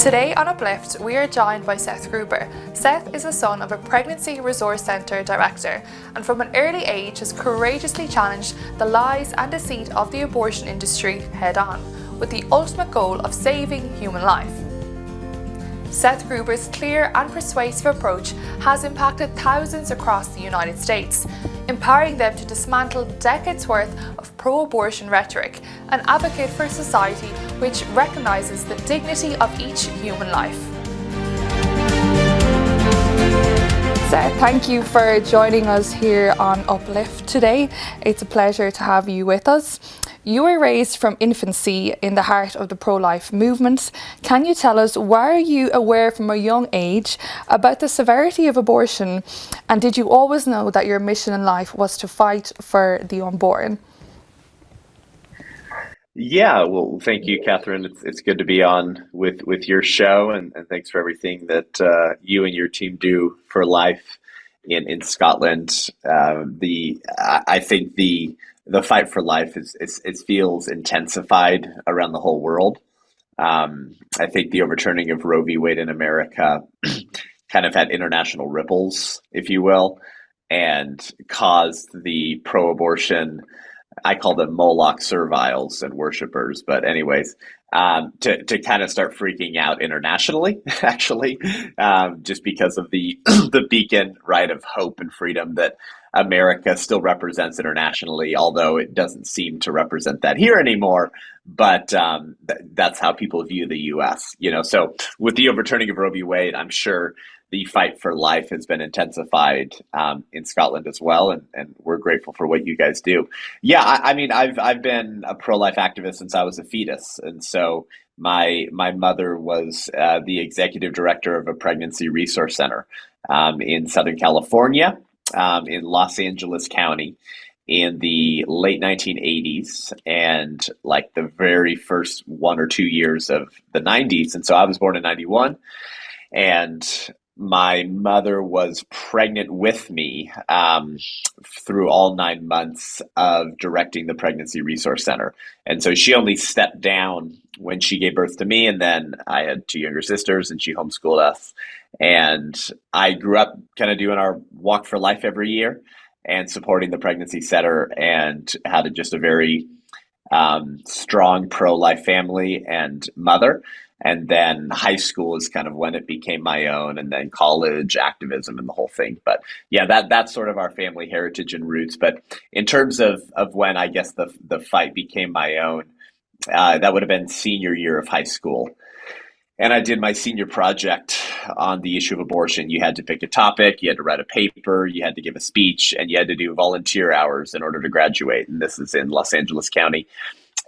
Today on Uplift, we are joined by Seth Gruber. Seth is the son of a pregnancy resource centre director and from an early age has courageously challenged the lies and deceit of the abortion industry head on, with the ultimate goal of saving human life. Seth Gruber's clear and persuasive approach has impacted thousands across the United States, empowering them to dismantle decades worth of pro-abortion rhetoric and advocate for a society which recognises the dignity of each human life. Seth, thank you for joining us here on Uplift today. It's a pleasure to have you with us. You were raised from infancy in the heart of the pro-life movement. Can you tell us, were you aware from a young age about the severity of abortion, and did you always know that your mission in life was to fight for the unborn? Yeah, well, thank you, Catherine. It's good to be on with your show, and thanks for everything that you and your team do for life in Scotland. I think the fight for life it feels intensified around the whole world. I think the overturning of Roe v. Wade in America kind of had international ripples, if you will, and caused the pro-abortion, I call them Moloch serviles and worshippers, but anyways, to kind of start freaking out internationally, actually, just because of the the beacon, right, of hope and freedom that America still represents internationally, although it doesn't seem to represent that here anymore. But that's how people view the U.S. So with the overturning of Roe v. Wade, I'm sure the fight for life has been intensified in Scotland as well, and we're grateful for what you guys do. Yeah, I mean, I've been a pro-life activist since I was a fetus, and so my mother was the executive director of a pregnancy resource center in Southern California, in Los Angeles County, in the late 1980s and like the very first 1 or 2 years of the 90s. And so I was born in 91, and my mother was pregnant with me through all 9 months of directing the Pregnancy Resource Center. And so she only stepped down when she gave birth to me. And then I had 2 younger sisters and she homeschooled us. And I grew up kind of doing our walk for life every year and supporting the pregnancy center, and had just a very strong pro-life family and mother. And then high school is kind of when it became my own, and then college activism and the whole thing. But yeah, that's sort of our family heritage and roots. But in terms of when I guess the fight became my own, that would have been senior year of high school. And I did my senior project on the issue of abortion. You had to pick a topic, you had to write a paper, you had to give a speech, and you had to do volunteer hours in order to graduate. And this is in Los Angeles County.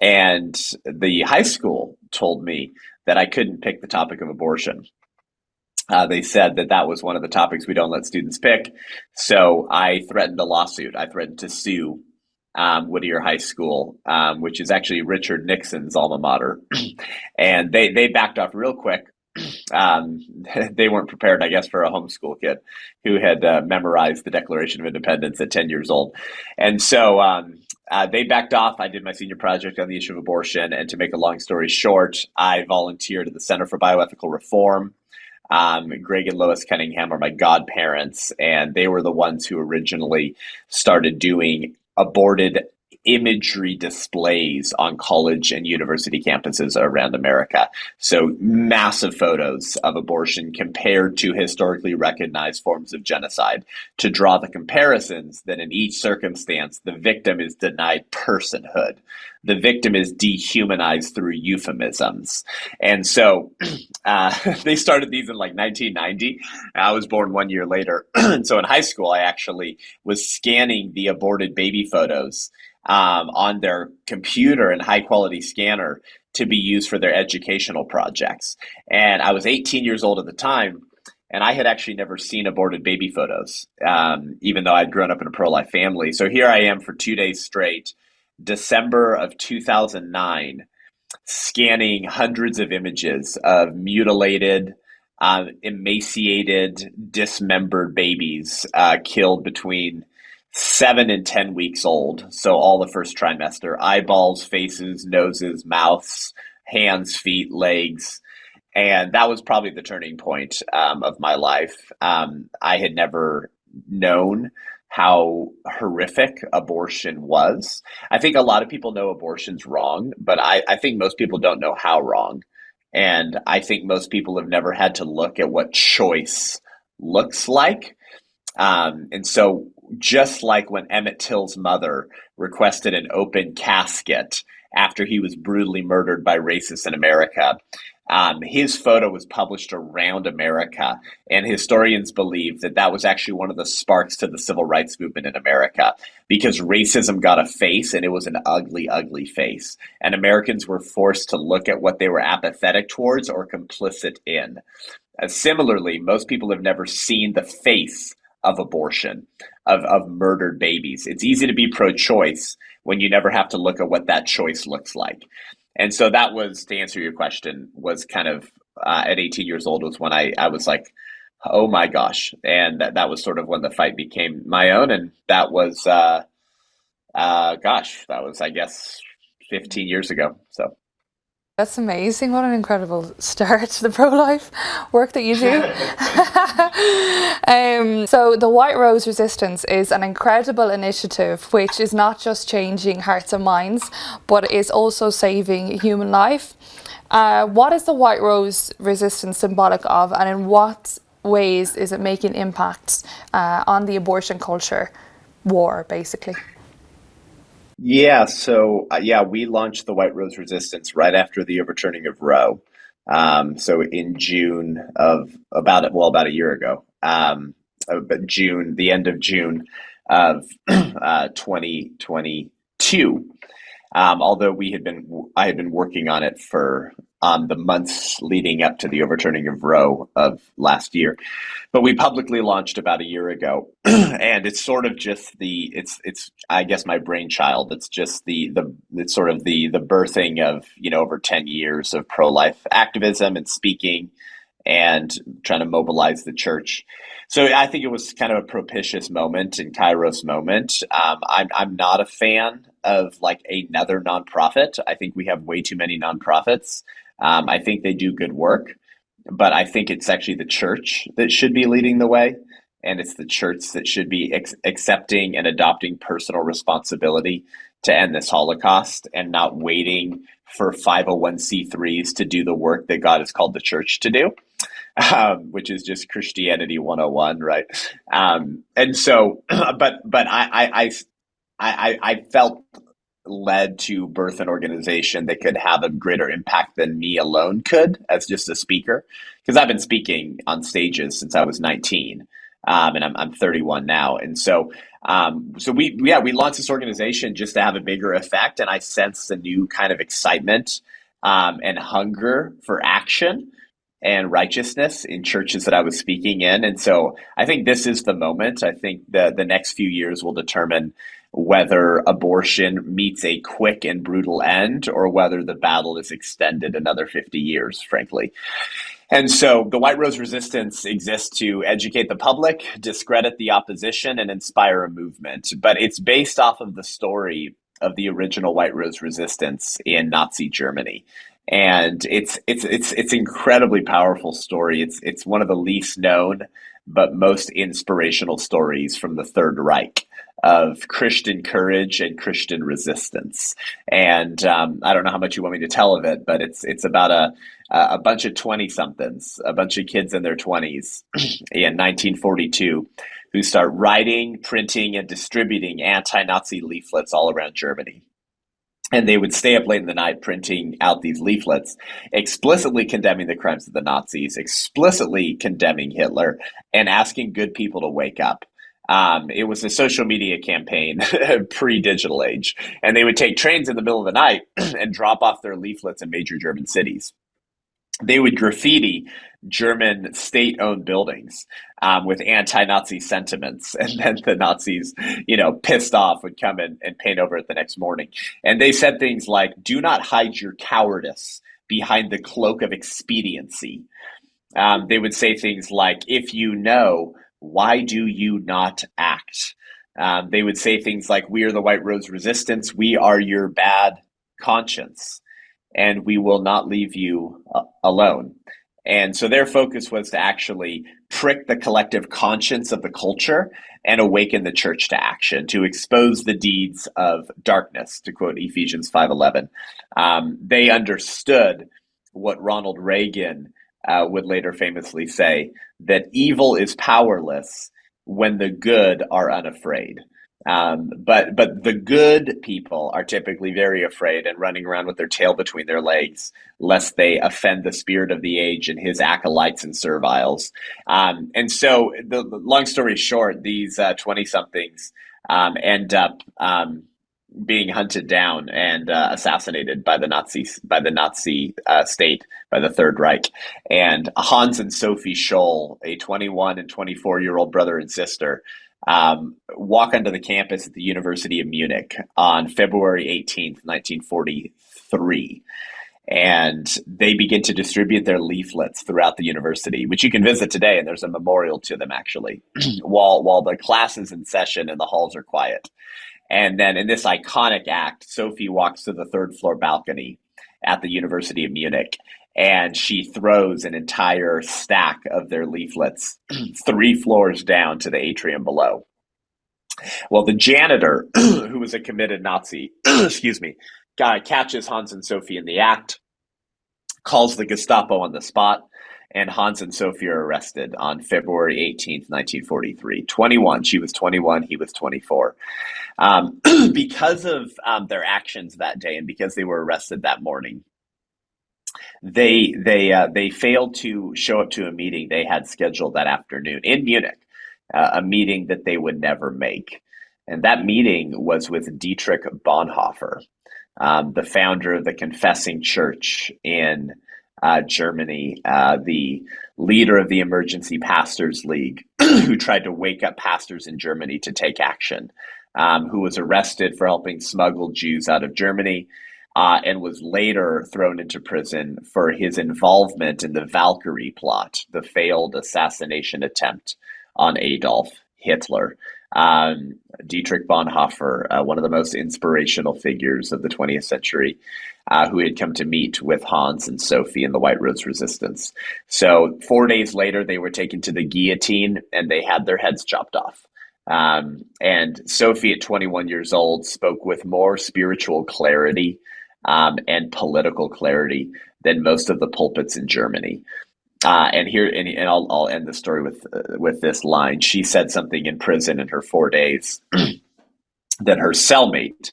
And the high school told me that I couldn't pick the topic of abortion. They said that was one of the topics we don't let students pick. So I threatened a lawsuit. I threatened to sue Whittier High School, which is actually Richard Nixon's alma mater. And they backed off real quick. They weren't prepared, I guess, for a homeschool kid who had memorized the Declaration of Independence at 10 years old. And so they backed off. I did my senior project on the issue of abortion. And to make a long story short, I volunteered at the Center for Bioethical Reform. Greg and Lois Cunningham are my godparents, and they were the ones who originally started doing aborted imagery displays on college and university campuses around America. So massive photos of abortion compared to historically recognized forms of genocide, to draw the comparisons that in each circumstance, the victim is denied personhood. The victim is dehumanized through euphemisms. And so they started these in like 1990. I was born 1 year later. And so in high school, I actually was scanning the aborted baby photos on their computer and high quality scanner to be used for their educational projects. And I was 18 years old at the time, and I had actually never seen aborted baby photos, even though I'd grown up in a pro-life family. So here I am for 2 days straight, December of 2009, scanning hundreds of images of mutilated, emaciated, dismembered babies killed between 7 and 10 weeks old. So all the first trimester, eyeballs, faces, noses, mouths, hands, feet, legs. And that was probably the turning point of my life. I had never known how horrific abortion was. I think a lot of people know abortion's wrong, but I think most people don't know how wrong. And I think most people have never had to look at what choice looks like. And so, just like when Emmett Till's mother requested an open casket after he was brutally murdered by racists in America, his photo was published around America, and historians believe that that was actually one of the sparks to the civil rights movement in America because racism got a face, and it was an ugly, ugly face. And Americans were forced to look at what they were apathetic towards or complicit in. Similarly, most people have never seen the face of abortion, of murdered babies. It's easy to be pro choice when you never have to look at what that choice looks like. And so that was, to answer your question, was kind of at 18 years old was when I was like, oh my gosh. And that was sort of when the fight became my own. And that was, that was, I guess, 15 years ago. So. That's amazing. What an incredible start to the pro-life work that you do. So the White Rose Resistance is an incredible initiative which is not just changing hearts and minds, but is also saving human life. What is the White Rose Resistance symbolic of, and in what ways is it making impacts on the abortion culture war, basically? Yeah, so we launched the White Rose Resistance right after the overturning of Roe. So in June of about a year ago, but June, the end of June of 2022. Although I had been working on it for the months leading up to the overturning of Roe of last year, but we publicly launched about a year ago, and it's sort of just it's I guess my brainchild. It's just it's sort of the birthing of over 10 years of pro life activism and speaking and trying to mobilize the church. So I think it was kind of a propitious moment and Kairos moment. I'm not a fan of like another nonprofit. I think we have way too many nonprofits. I think they do good work, but I think it's actually the church that should be leading the way. And it's the church that should be accepting and adopting personal responsibility to end this Holocaust and not waiting for 501c3s to do the work that God has called the church to do, which is just Christianity 101, right? And so, but I felt led to birth an organization that could have a greater impact than me alone could as just a speaker, because I've been speaking on stages since I was 19, and I'm 31 now, and so we launched this organization just to have a bigger effect, and I sensed a new kind of excitement and hunger for action and righteousness in churches that I was speaking in. And so I think this is the moment. I think the next few years will determine whether abortion meets a quick and brutal end or whether the battle is extended another 50 years, frankly. And so the White Rose Resistance exists to educate the public, discredit the opposition, and inspire a movement. But it's based off of the story of the original White Rose Resistance in Nazi Germany. And it's incredibly powerful story. It's one of the least known but most inspirational stories from the Third Reich of Christian courage and Christian resistance. And I don't know how much you want me to tell of it, but it's about a bunch of 20 somethings, a bunch of kids in their 20s in 1942 who start writing, printing, and distributing anti-Nazi leaflets all around Germany. And they would stay up late in the night printing out these leaflets, explicitly condemning the crimes of the Nazis, explicitly condemning Hitler, and asking good people to wake up. It was a social media campaign pre-digital age. And they would take trains in the middle of the night and drop off their leaflets in major German cities. They would graffiti German state-owned buildings with anti-Nazi sentiments, and then the Nazis, pissed off, would come and paint over it the next morning. And they said things like, "Do not hide your cowardice behind the cloak of expediency." They would say things like, "If you know, why do you not act?" They would say things like, "We are the White Rose Resistance. We are your bad conscience, and we will not leave you alone." And so their focus was to actually prick the collective conscience of the culture and awaken the church to action, to expose the deeds of darkness, to quote Ephesians 5:11. They understood what Ronald Reagan would later famously say, that evil is powerless when the good are unafraid. But the good people are typically very afraid and running around with their tail between their legs, lest they offend the spirit of the age and his acolytes and serviles. And so, the long story short, these 20 somethings end up being hunted down and assassinated by the Nazi state, by the Third Reich. And Hans and Sophie Scholl, a 21 and 24-year-old brother and sister, walk onto the campus at the University of Munich on February 18th, 1943. And they begin to distribute their leaflets throughout the university, which you can visit today, and there's a memorial to them, actually, while the class is in session and the halls are quiet. And then in this iconic act, Sophie walks to the third floor balcony at the University of Munich, and she throws an entire stack of their leaflets 3 floors down to the atrium below. Well, the janitor, who was a committed Nazi, excuse me, catches Hans and Sophie in the act, calls the Gestapo on the spot, and Hans and Sophie are arrested on February 18th, 1943. 21. She was 21, he was 24. Because of their actions that day, and because they were arrested that morning, they failed to show up to a meeting they had scheduled that afternoon in Munich, a meeting that they would never make. And that meeting was with Dietrich Bonhoeffer, the founder of the Confessing Church in Germany, the leader of the Emergency Pastors League, who tried to wake up pastors in Germany to take action, who was arrested for helping smuggle Jews out of Germany, and was later thrown into prison for his involvement in the Valkyrie plot, the failed assassination attempt on Adolf Hitler. Dietrich Bonhoeffer, one of the most inspirational figures of the 20th century, who had come to meet with Hans and Sophie in the White Rose Resistance. So 4 days later, they were taken to the guillotine and they had their heads chopped off. And Sophie, at 21 years old, spoke with more spiritual clarity and political clarity than most of the pulpits in Germany. And I'll end the story with this line. She said something in prison in her 4 days that her cellmate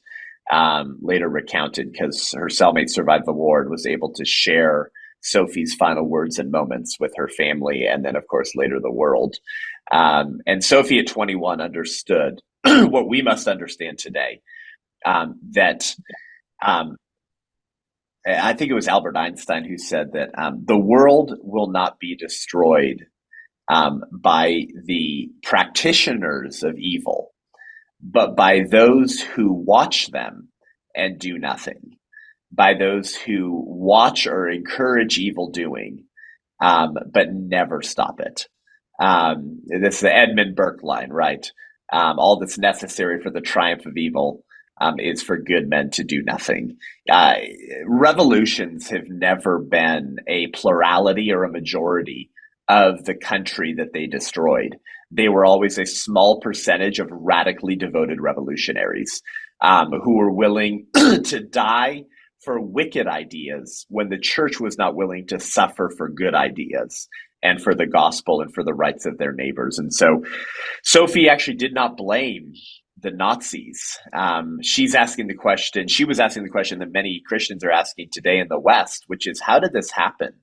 later recounted, because her cellmate survived the war and was able to share Sophie's final words and moments with her family, and then, of course, later the world. And Sophie, at 21, understood what we must understand today, that I think it was Albert Einstein who said that the world will not be destroyed by the practitioners of evil, but by those who watch them and do nothing, by those who watch or encourage evil doing, but never stop it. This is the Edmund Burke line, right? All that's necessary for the triumph of evil is for good men to do nothing. Revolutions have never been a plurality or a majority of the country that they destroyed. They were always a small percentage of radically devoted revolutionaries who were willing to die for wicked ideas when the church was not willing to suffer for good ideas and for the gospel and for the rights of their neighbors. And so Sophie actually did not blame the Nazis. She was asking the question that many Christians are asking today in the West, which is, how did this happen?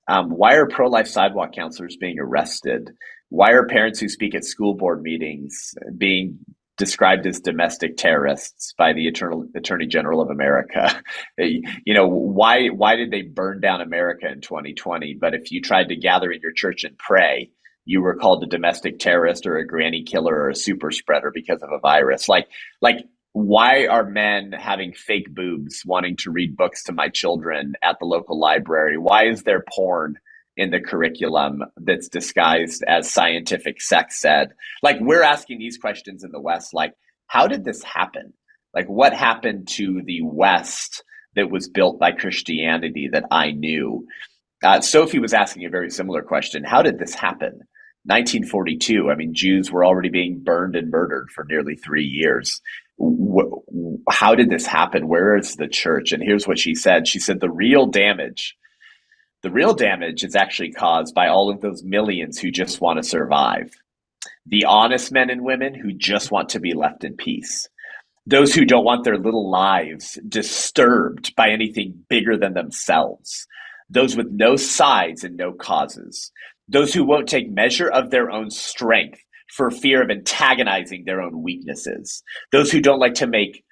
Why are pro-life sidewalk counselors being arrested? Why are parents who speak at school board meetings being described as domestic terrorists by the Attorney General of America? Why did they burn down America in 2020? But if you tried to gather in your church and pray, you were called a domestic terrorist or a granny killer or a super spreader because of a virus. Like, why are men having fake boobs wanting to read books to my children at the local library? Why is there porn in the curriculum that's disguised as scientific sex ed? Like, we're asking these questions in the West, like, how did this happen? Like, what happened to the West that was built by Christianity that I knew? Sophie was asking a very similar question. How did this happen? 1942. I mean, Jews were already being burned and murdered for nearly 3 years. How did this happen? Where is the church? And here's what she said. She said, the real damage is actually caused by all of those millions who just want to survive. The honest men and women who just want to be left in peace. Those who don't want their little lives disturbed by anything bigger than themselves. Those with no sides and no causes. Those who won't take measure of their own strength for fear of antagonizing their own weaknesses. Those who don't like to make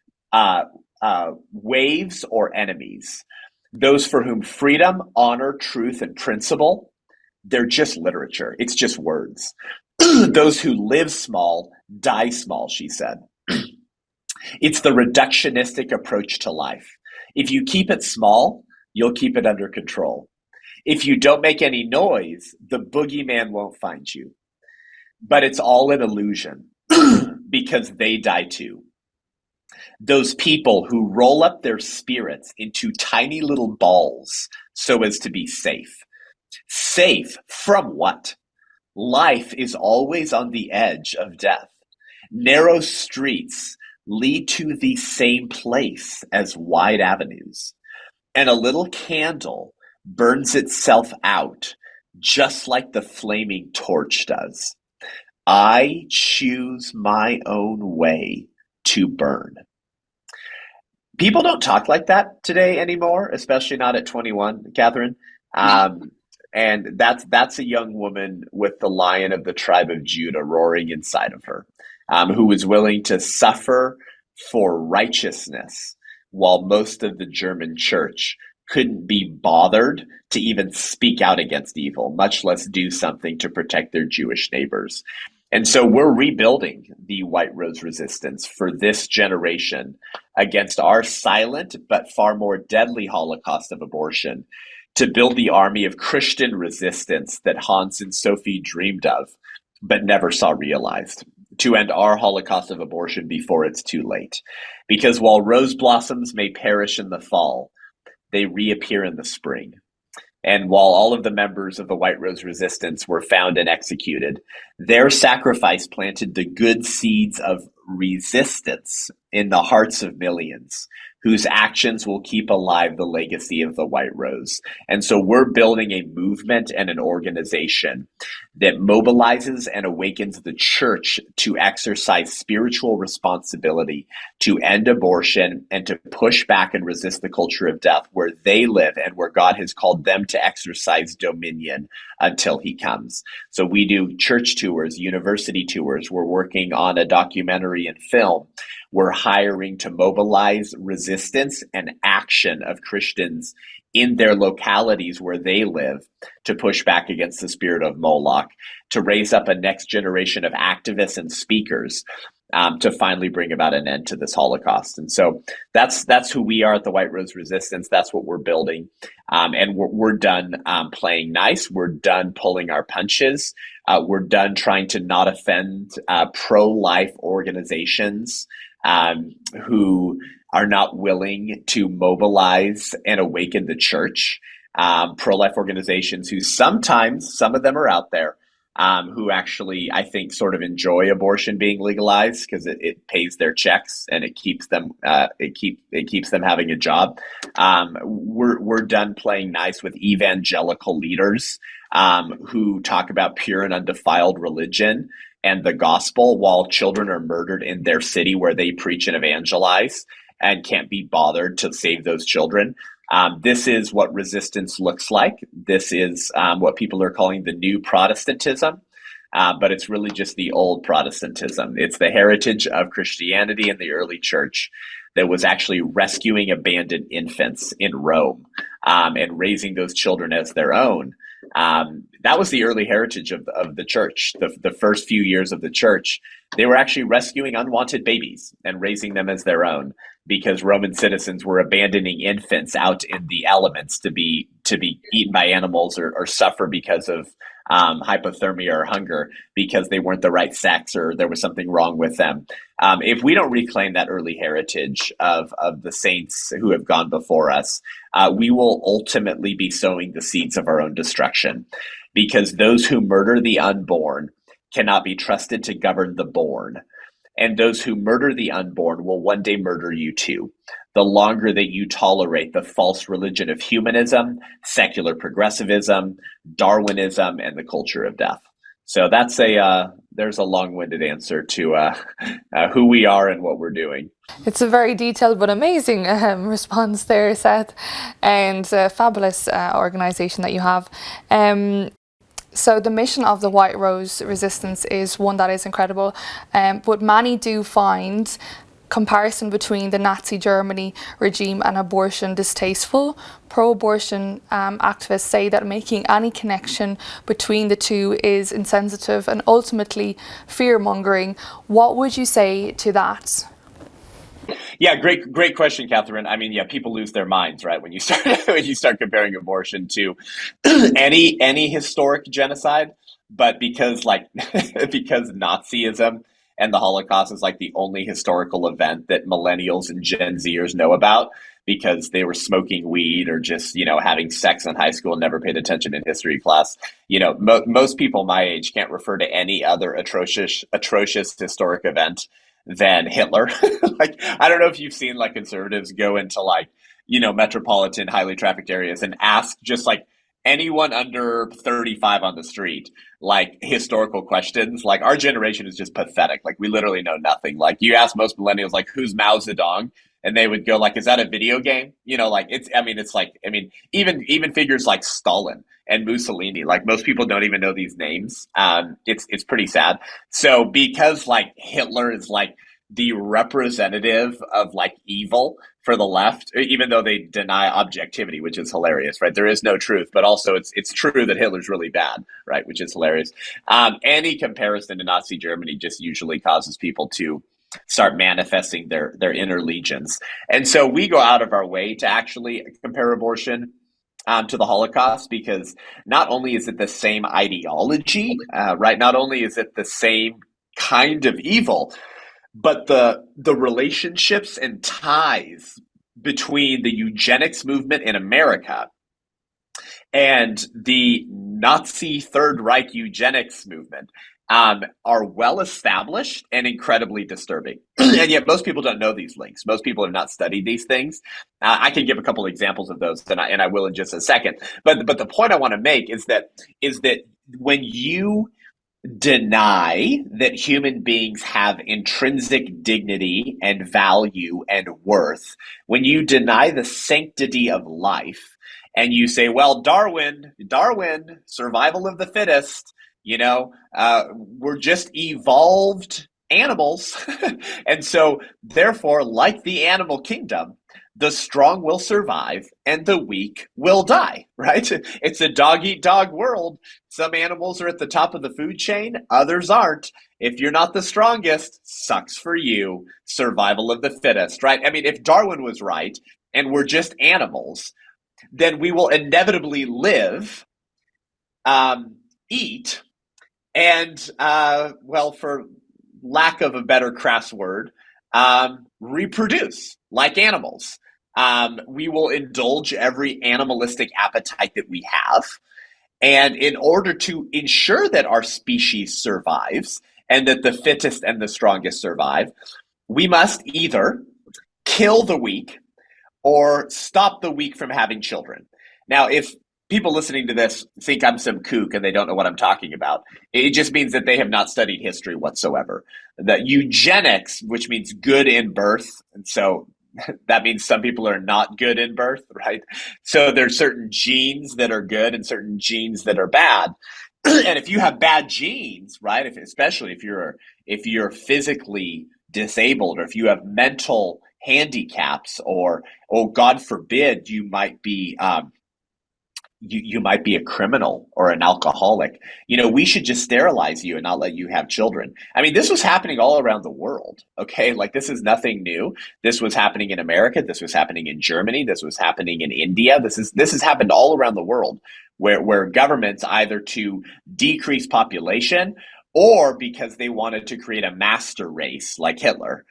waves or enemies. Those for whom freedom, honor, truth, and principle, they're just literature. It's just words. Those who live small, die small, she said. It's the reductionistic approach to life. If you keep it small, you'll keep it under control. If you don't make any noise, the boogeyman won't find you. But it's all an illusion because they die too. Those people who roll up their spirits into tiny little balls so as to be safe. Safe from what? Life is always on the edge of death. Narrow streets lead to the same place as wide avenues. And a little candle burns itself out just like the flaming torch does. I choose my own way to burn. People don't talk like that today anymore, especially not at 21, Catherine. And that's a young woman with the lion of the tribe of Judah roaring inside of her, who was willing to suffer for righteousness while most of the German church couldn't be bothered to even speak out against evil, much less do something to protect their Jewish neighbors. And so we're rebuilding the White Rose Resistance for this generation against our silent but far more deadly Holocaust of abortion, to build the army of Christian resistance that Hans and Sophie dreamed of but never saw realized, to end our Holocaust of abortion before it's too late. Because while rose blossoms may perish in the fall, they reappear in the spring. And while all of the members of the White Rose Resistance were found and executed, their sacrifice planted the good seeds of resistance in the hearts of millions, whose actions will keep alive the legacy of the White Rose. And so we're building a movement and an organization that mobilizes and awakens the church to exercise spiritual responsibility, to end abortion, and to push back and resist the culture of death where they live and where God has called them to exercise dominion until he comes. So we do church tours, university tours. We're working on a documentary and film. We're hiring to mobilize resistance and action of Christians in their localities where they live to push back against the spirit of Moloch, to raise up a next generation of activists and speakers to finally bring about an end to this Holocaust. And so that's who we are at the White Rose Resistance. That's what we're building. And we're done playing nice. We're done pulling our punches. We're done trying to not offend pro-life organizations who are not willing to mobilize and awaken the church. Pro-life organizations who sometimes, some of them are out there, who actually, I think, sort of enjoy abortion being legalized because it pays their checks and it keeps them it keeps them having a job. We're done playing nice with evangelical leaders who talk about pure and undefiled religion and the gospel while children are murdered in their city where they preach and evangelize and can't be bothered to save those children. This is what resistance looks like. This is what people are calling the new Protestantism, but it's really just the old Protestantism. It's the heritage of Christianity in the early church that was actually rescuing abandoned infants in Rome and raising those children as their own. That was the early heritage of the church. The first few years of the church, they were actually rescuing unwanted babies and raising them as their own, because Roman citizens were abandoning infants out in the elements to be eaten by animals or suffer because of hypothermia or hunger because they weren't the right sex or there was something wrong with them. If we don't reclaim that early heritage of the saints who have gone before us, we will ultimately be sowing the seeds of our own destruction, because those who murder the unborn cannot be trusted to govern the born. And those who murder the unborn will one day murder you too. The longer that you tolerate the false religion of humanism, secular progressivism, Darwinism, and the culture of death. So that's there's a long-winded answer to who we are and what we're doing. It's a very detailed but amazing response there, Seth, and a fabulous organisation that you have. So the mission of the White Rose Resistance is one that is incredible, but many do find comparison between the Nazi Germany regime and abortion distasteful. Pro-abortion activists say that making any connection between the two is insensitive and ultimately fear-mongering. What would you say to that? Yeah, great question, Catherine. I mean, yeah, people lose their minds, right, when you start when you start comparing abortion to any historic genocide. But because because Nazism and the Holocaust is like the only historical event that millennials and Gen Zers know about, because they were smoking weed or just having sex in high school and never paid attention in history class. Most people my age can't refer to any other atrocious historic event than Hitler. Like, I don't know if you've seen like conservatives go into like, metropolitan, highly trafficked areas and ask just like anyone under 35 on the street, like historical questions. Like, our generation is just pathetic. Like, we literally know nothing. Like, you ask most millennials, like, who's Mao Zedong? And they would go like, is that a video game? Like even figures like Stalin and Mussolini, like most people don't even know these names. It's pretty sad. So because like Hitler is like the representative of like evil for the left, even though they deny objectivity, which is hilarious, right? There is no truth, but also it's true that Hitler's really bad, right? Which is hilarious. Any comparison to Nazi Germany just usually causes people to start manifesting their inner legions. And so we go out of our way to actually compare abortion to the Holocaust, because not only is it the same ideology, right? Not only is it the same kind of evil, but the relationships and ties between the eugenics movement in America and the Nazi Third Reich eugenics movement are well established and incredibly disturbing. And yet most people don't know these links. Most people have not studied these things. I can give a couple of examples of those, and I will in just a second. But the point I want to make is that when you deny that human beings have intrinsic dignity and value and worth, when you deny the sanctity of life, and you say, well, Darwin, survival of the fittest, we're just evolved animals. And so, therefore, like the animal kingdom, the strong will survive and the weak will die, right? It's a dog eat dog world. Some animals are at the top of the food chain, others aren't. If you're not the strongest, sucks for you. Survival of the fittest, right? I mean, if Darwin was right and we're just animals, then we will inevitably live, eat, and, well, for lack of a better crass word, reproduce like animals. We will indulge every animalistic appetite that we have. And in order to ensure that our species survives and that the fittest and the strongest survive, we must either kill the weak or stop the weak from having children. Now, if people listening to this think I'm some kook and they don't know what I'm talking about, it just means that they have not studied history whatsoever. The eugenics, which means good in birth, and so that means some people are not good in birth, right? So there's certain genes that are good and certain genes that are bad. And if you have bad genes, right, especially if you're physically disabled, or if you have mental handicaps, or, oh God forbid, you might be you might be a criminal or an alcoholic. We should just sterilize you and not let you have children. I mean, this was happening all around the world. Okay. Like, this is nothing new. This was happening in America. This was happening in Germany. This was happening in India. This has happened all around the world where governments, either to decrease population or because they wanted to create a master race like Hitler,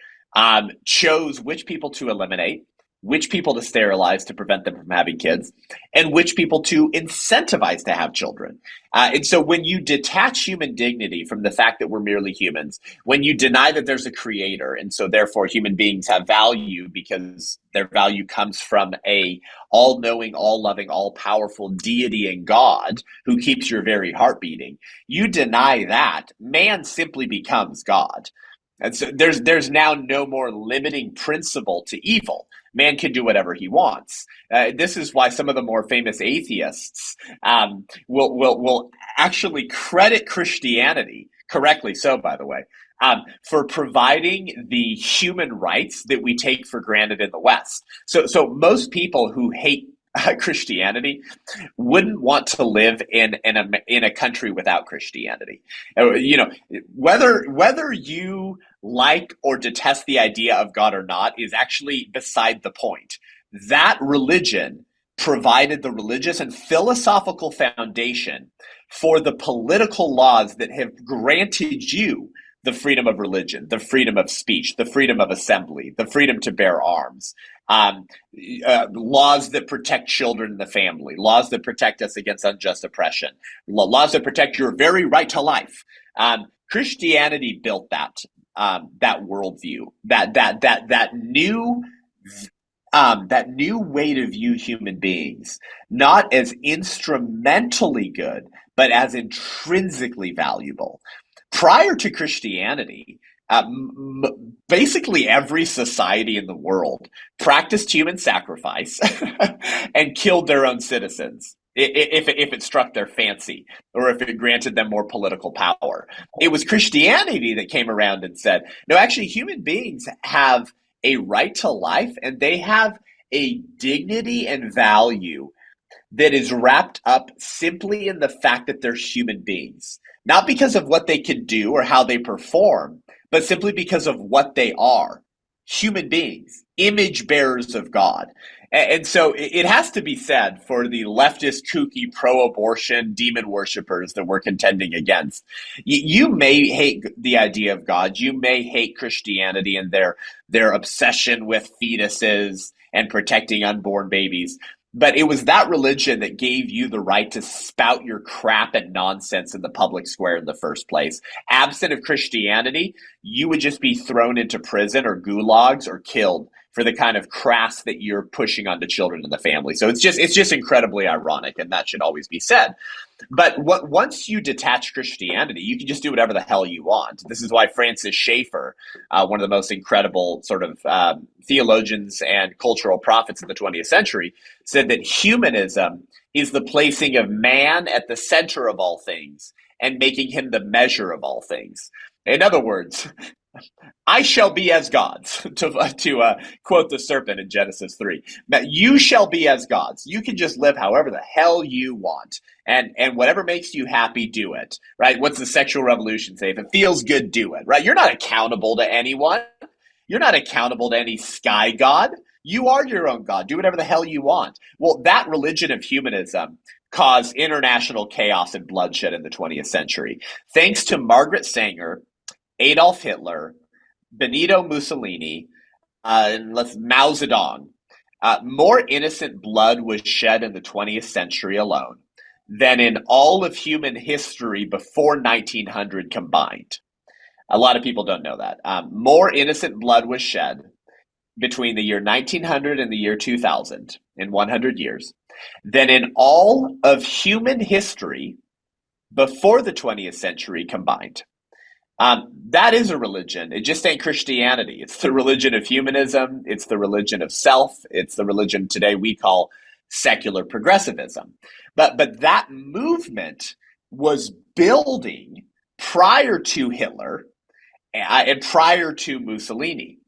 chose which people to eliminate, which people to sterilize to prevent them from having kids, and which people to incentivize to have children. And so when you detach human dignity from the fact that we're merely humans, when you deny that there's a creator, and so therefore human beings have value because their value comes from a all-knowing, all-loving, all-powerful deity and God who keeps your very heart beating, you deny that, man simply becomes God. And so there's now no more limiting principle to evil. Man can do whatever he wants. This is why some of the more famous atheists will actually credit Christianity, correctly so, by the way, for providing the human rights that we take for granted in the West. So most people who hate Christianity wouldn't want to live in a country without Christianity. Whether you like or detest the idea of God or not is actually beside the point. That religion provided the religious and philosophical foundation for the political laws that have granted you the freedom of religion, the freedom of speech, the freedom of assembly, the freedom to bear arms, um, laws that protect children and the family, laws that protect us against unjust oppression, laws that protect your very right to life. Christianity built that worldview, that new way to view human beings, not as instrumentally good, but as intrinsically valuable. Prior to Christianity, basically every society in the world practiced human sacrifice and killed their own citizens if it struck their fancy or if it granted them more political power. It was Christianity that came around and said, no, actually, human beings have a right to life and they have a dignity and value that is wrapped up simply in the fact that they're human beings, not because of what they can do or how they perform, but simply because of what they are: human beings, image bearers of God. And so it has to be said for the leftist, kooky, pro abortion demon worshippers that we're contending against. You may hate the idea of God. You may hate Christianity and their obsession with fetuses and protecting unborn babies. But it was that religion that gave you the right to spout your crap and nonsense in the public square in the first place. Absent of Christianity, you would just be thrown into prison or gulags or killed for the kind of crass that you're pushing onto children in the family. So it's just incredibly ironic, and that should always be said. But once you detach Christianity, you can just do whatever the hell you want. This is why Francis Schaeffer, one of the most incredible sort of theologians and cultural prophets of the 20th century, said that humanism is the placing of man at the center of all things and making him the measure of all things. In other words, I shall be as gods, to quote the serpent in Genesis 3. That you shall be as gods. You can just live however the hell you want. And whatever makes you happy, do it. Right? What's the sexual revolution say? If it feels good, do it. Right? You're not accountable to anyone. You're not accountable to any sky god. You are your own god. Do whatever the hell you want. Well, that religion of humanism caused international chaos and bloodshed in the 20th century. Thanks to Margaret Sanger, Adolf Hitler, Benito Mussolini, and Mao Zedong. More innocent blood was shed in the 20th century alone than in all of human history before 1900 combined. A lot of people don't know that. More innocent blood was shed between the year 1900 and the year 2000, in 100 years, than in all of human history before the 20th century combined. That is a religion. It just ain't Christianity. It's the religion of humanism. It's the religion of self. It's the religion today we call secular progressivism. But that movement was building prior to Hitler and prior to Mussolini.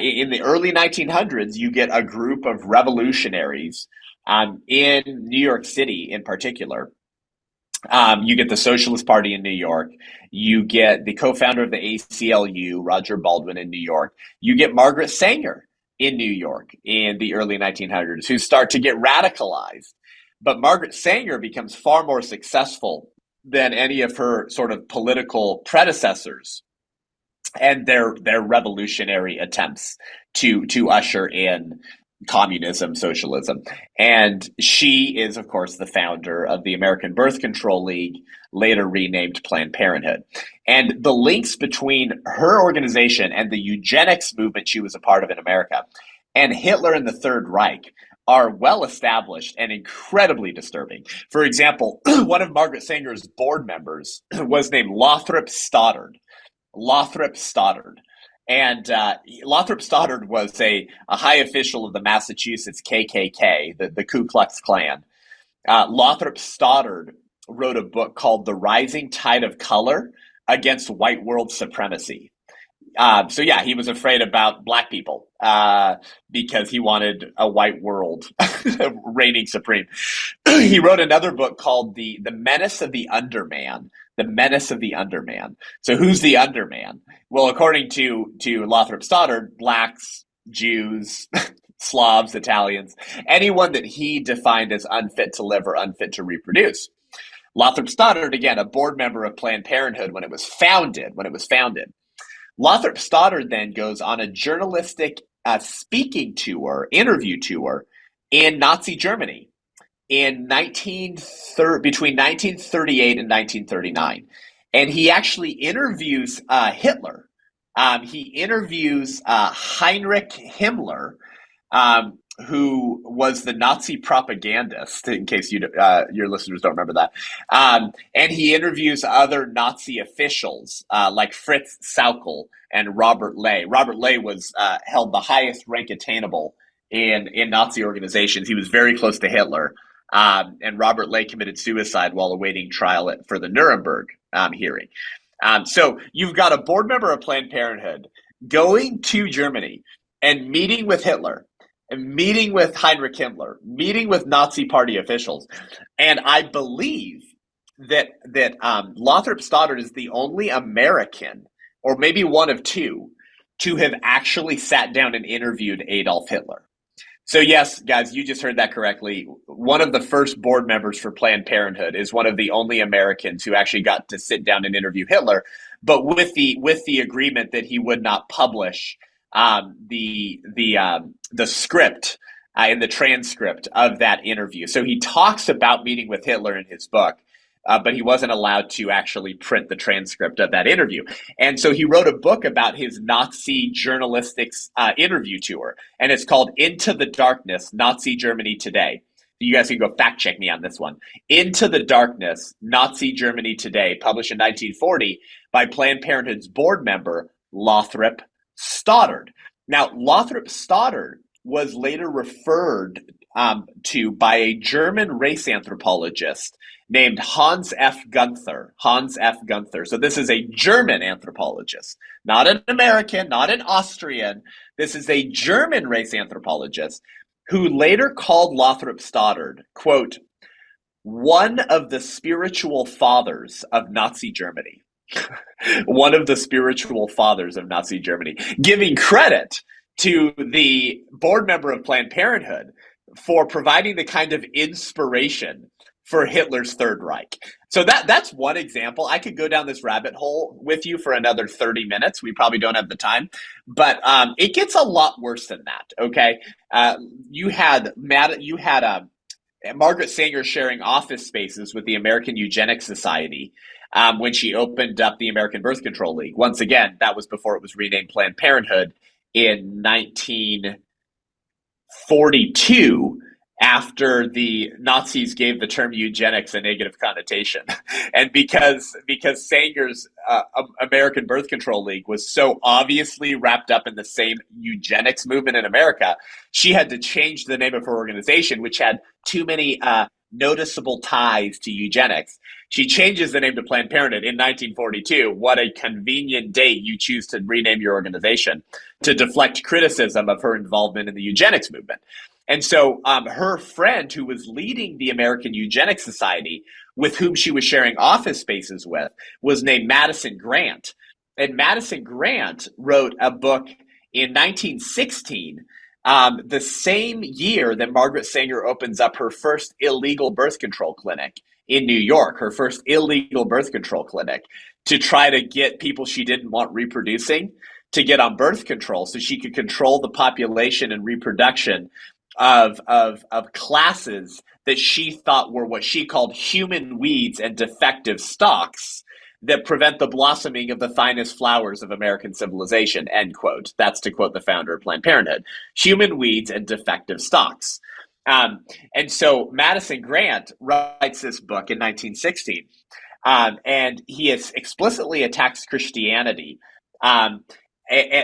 In the early 1900s, you get a group of revolutionaries In New York City, in particular, you get the Socialist Party in New York. You get the co-founder of the ACLU, Roger Baldwin, in New York. You get Margaret Sanger in New York in the early 1900s, who start to get radicalized. But Margaret Sanger becomes far more successful than any of her sort of political predecessors and their revolutionary attempts to usher in communism, socialism. And she is, of course, the founder of the American Birth Control League, later renamed Planned Parenthood. And the links between her organization and the eugenics movement she was a part of in America and Hitler and the Third Reich are well established and incredibly disturbing. For example, one of Margaret Sanger's board members was named Lothrop Stoddard. Lothrop Stoddard. And Lothrop Stoddard was a high official of the Massachusetts KKK, the Ku Klux Klan. Lothrop Stoddard wrote a book called The Rising Tide of Color Against White World Supremacy. So yeah, he was afraid about black people because he wanted a white world reigning supreme. He wrote another book called the Menace of the Underman. The Menace of the Underman. So who's the Underman? Well, according to Lothrop Stoddard, blacks, Jews, Slavs, Italians, anyone that he defined as unfit to live or unfit to reproduce. Lothrop Stoddard, again, a board member of Planned Parenthood when it was founded. Lothrop Stoddard then goes on a journalistic speaking tour, interview tour in Nazi Germany in between 1938 and 1939. And he actually interviews Hitler. He interviews Heinrich Himmler, who was the Nazi propagandist, in case your listeners don't remember that. And he interviews other Nazi officials like Fritz Sauckel and Robert Ley. Robert Ley was held the highest rank attainable in Nazi organizations. He was very close to Hitler. And Robert Ley committed suicide while awaiting trial for the Nuremberg hearing. So you've got a board member of Planned Parenthood going to Germany and meeting with Hitler, and meeting with Heinrich Himmler, meeting with Nazi Party officials. And I believe that Lothrop Stoddard is the only American, or maybe one of two, to have actually sat down and interviewed Adolf Hitler. So yes, guys, you just heard that correctly. One of the first board members for Planned Parenthood is one of the only Americans who actually got to sit down and interview Hitler, but with the agreement that he would not publish the script and the transcript of that interview. So he talks about meeting with Hitler in his book, but he wasn't allowed to actually print the transcript of that interview. And so he wrote a book about his Nazi journalistics interview tour, and it's called Into the Darkness, Nazi Germany Today. You guys can go fact check me on this one. Into the Darkness, Nazi Germany Today, published in 1940 by Planned Parenthood's board member, Lothrop Stoddard. Now, Lothrop Stoddard was later referred to by a German race anthropologist named Hans F. Gunther. Hans F. Gunther. So this is a German anthropologist, not an American, not an Austrian. This is a German race anthropologist who later called Lothrop Stoddard, quote, one of the spiritual fathers of Nazi Germany. One of the spiritual fathers of Nazi Germany, giving credit to the board member of Planned Parenthood for providing the kind of inspiration for Hitler's Third Reich. So that's one example. I could go down this rabbit hole with you for another 30 minutes. We probably don't have the time, but it gets a lot worse than that. Okay, you had Margaret Sanger sharing office spaces with the American Eugenics Society when she opened up the American Birth Control League. Once again, that was before it was renamed Planned Parenthood in 1942, after the Nazis gave the term eugenics a negative connotation. And because Sanger's American Birth Control League was so obviously wrapped up in the same eugenics movement in America, she had to change the name of her organization, which had too many noticeable ties to eugenics. She changes the name to Planned Parenthood in 1942. What a convenient date you choose to rename your organization to deflect criticism of her involvement in the eugenics movement. And so her friend who was leading the American Eugenics Society, with whom she was sharing office spaces with, was named Madison Grant. And Madison Grant wrote a book in 1916, the same year that Margaret Sanger opens up her first illegal birth control clinic in New York, her first illegal birth control clinic, to try to get people she didn't want reproducing to get on birth control so she could control the population and reproduction of classes that she thought were what she called human weeds and defective stocks that prevent the blossoming of the finest flowers of American civilization, end quote. That's to quote the founder of Planned Parenthood. Human weeds and defective stocks. And so Madison Grant writes this book in 1916, and he explicitly attacks Christianity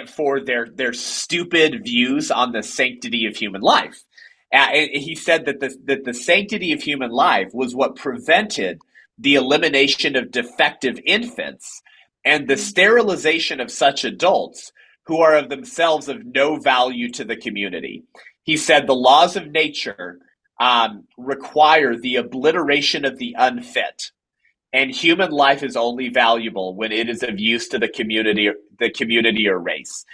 for their stupid views on the sanctity of human life. He said that the sanctity of human life was what prevented the elimination of defective infants and the sterilization of such adults who are of themselves of no value to the community. He said the laws of nature require the obliteration of the unfit, and human life is only valuable when it is of use to the community or race.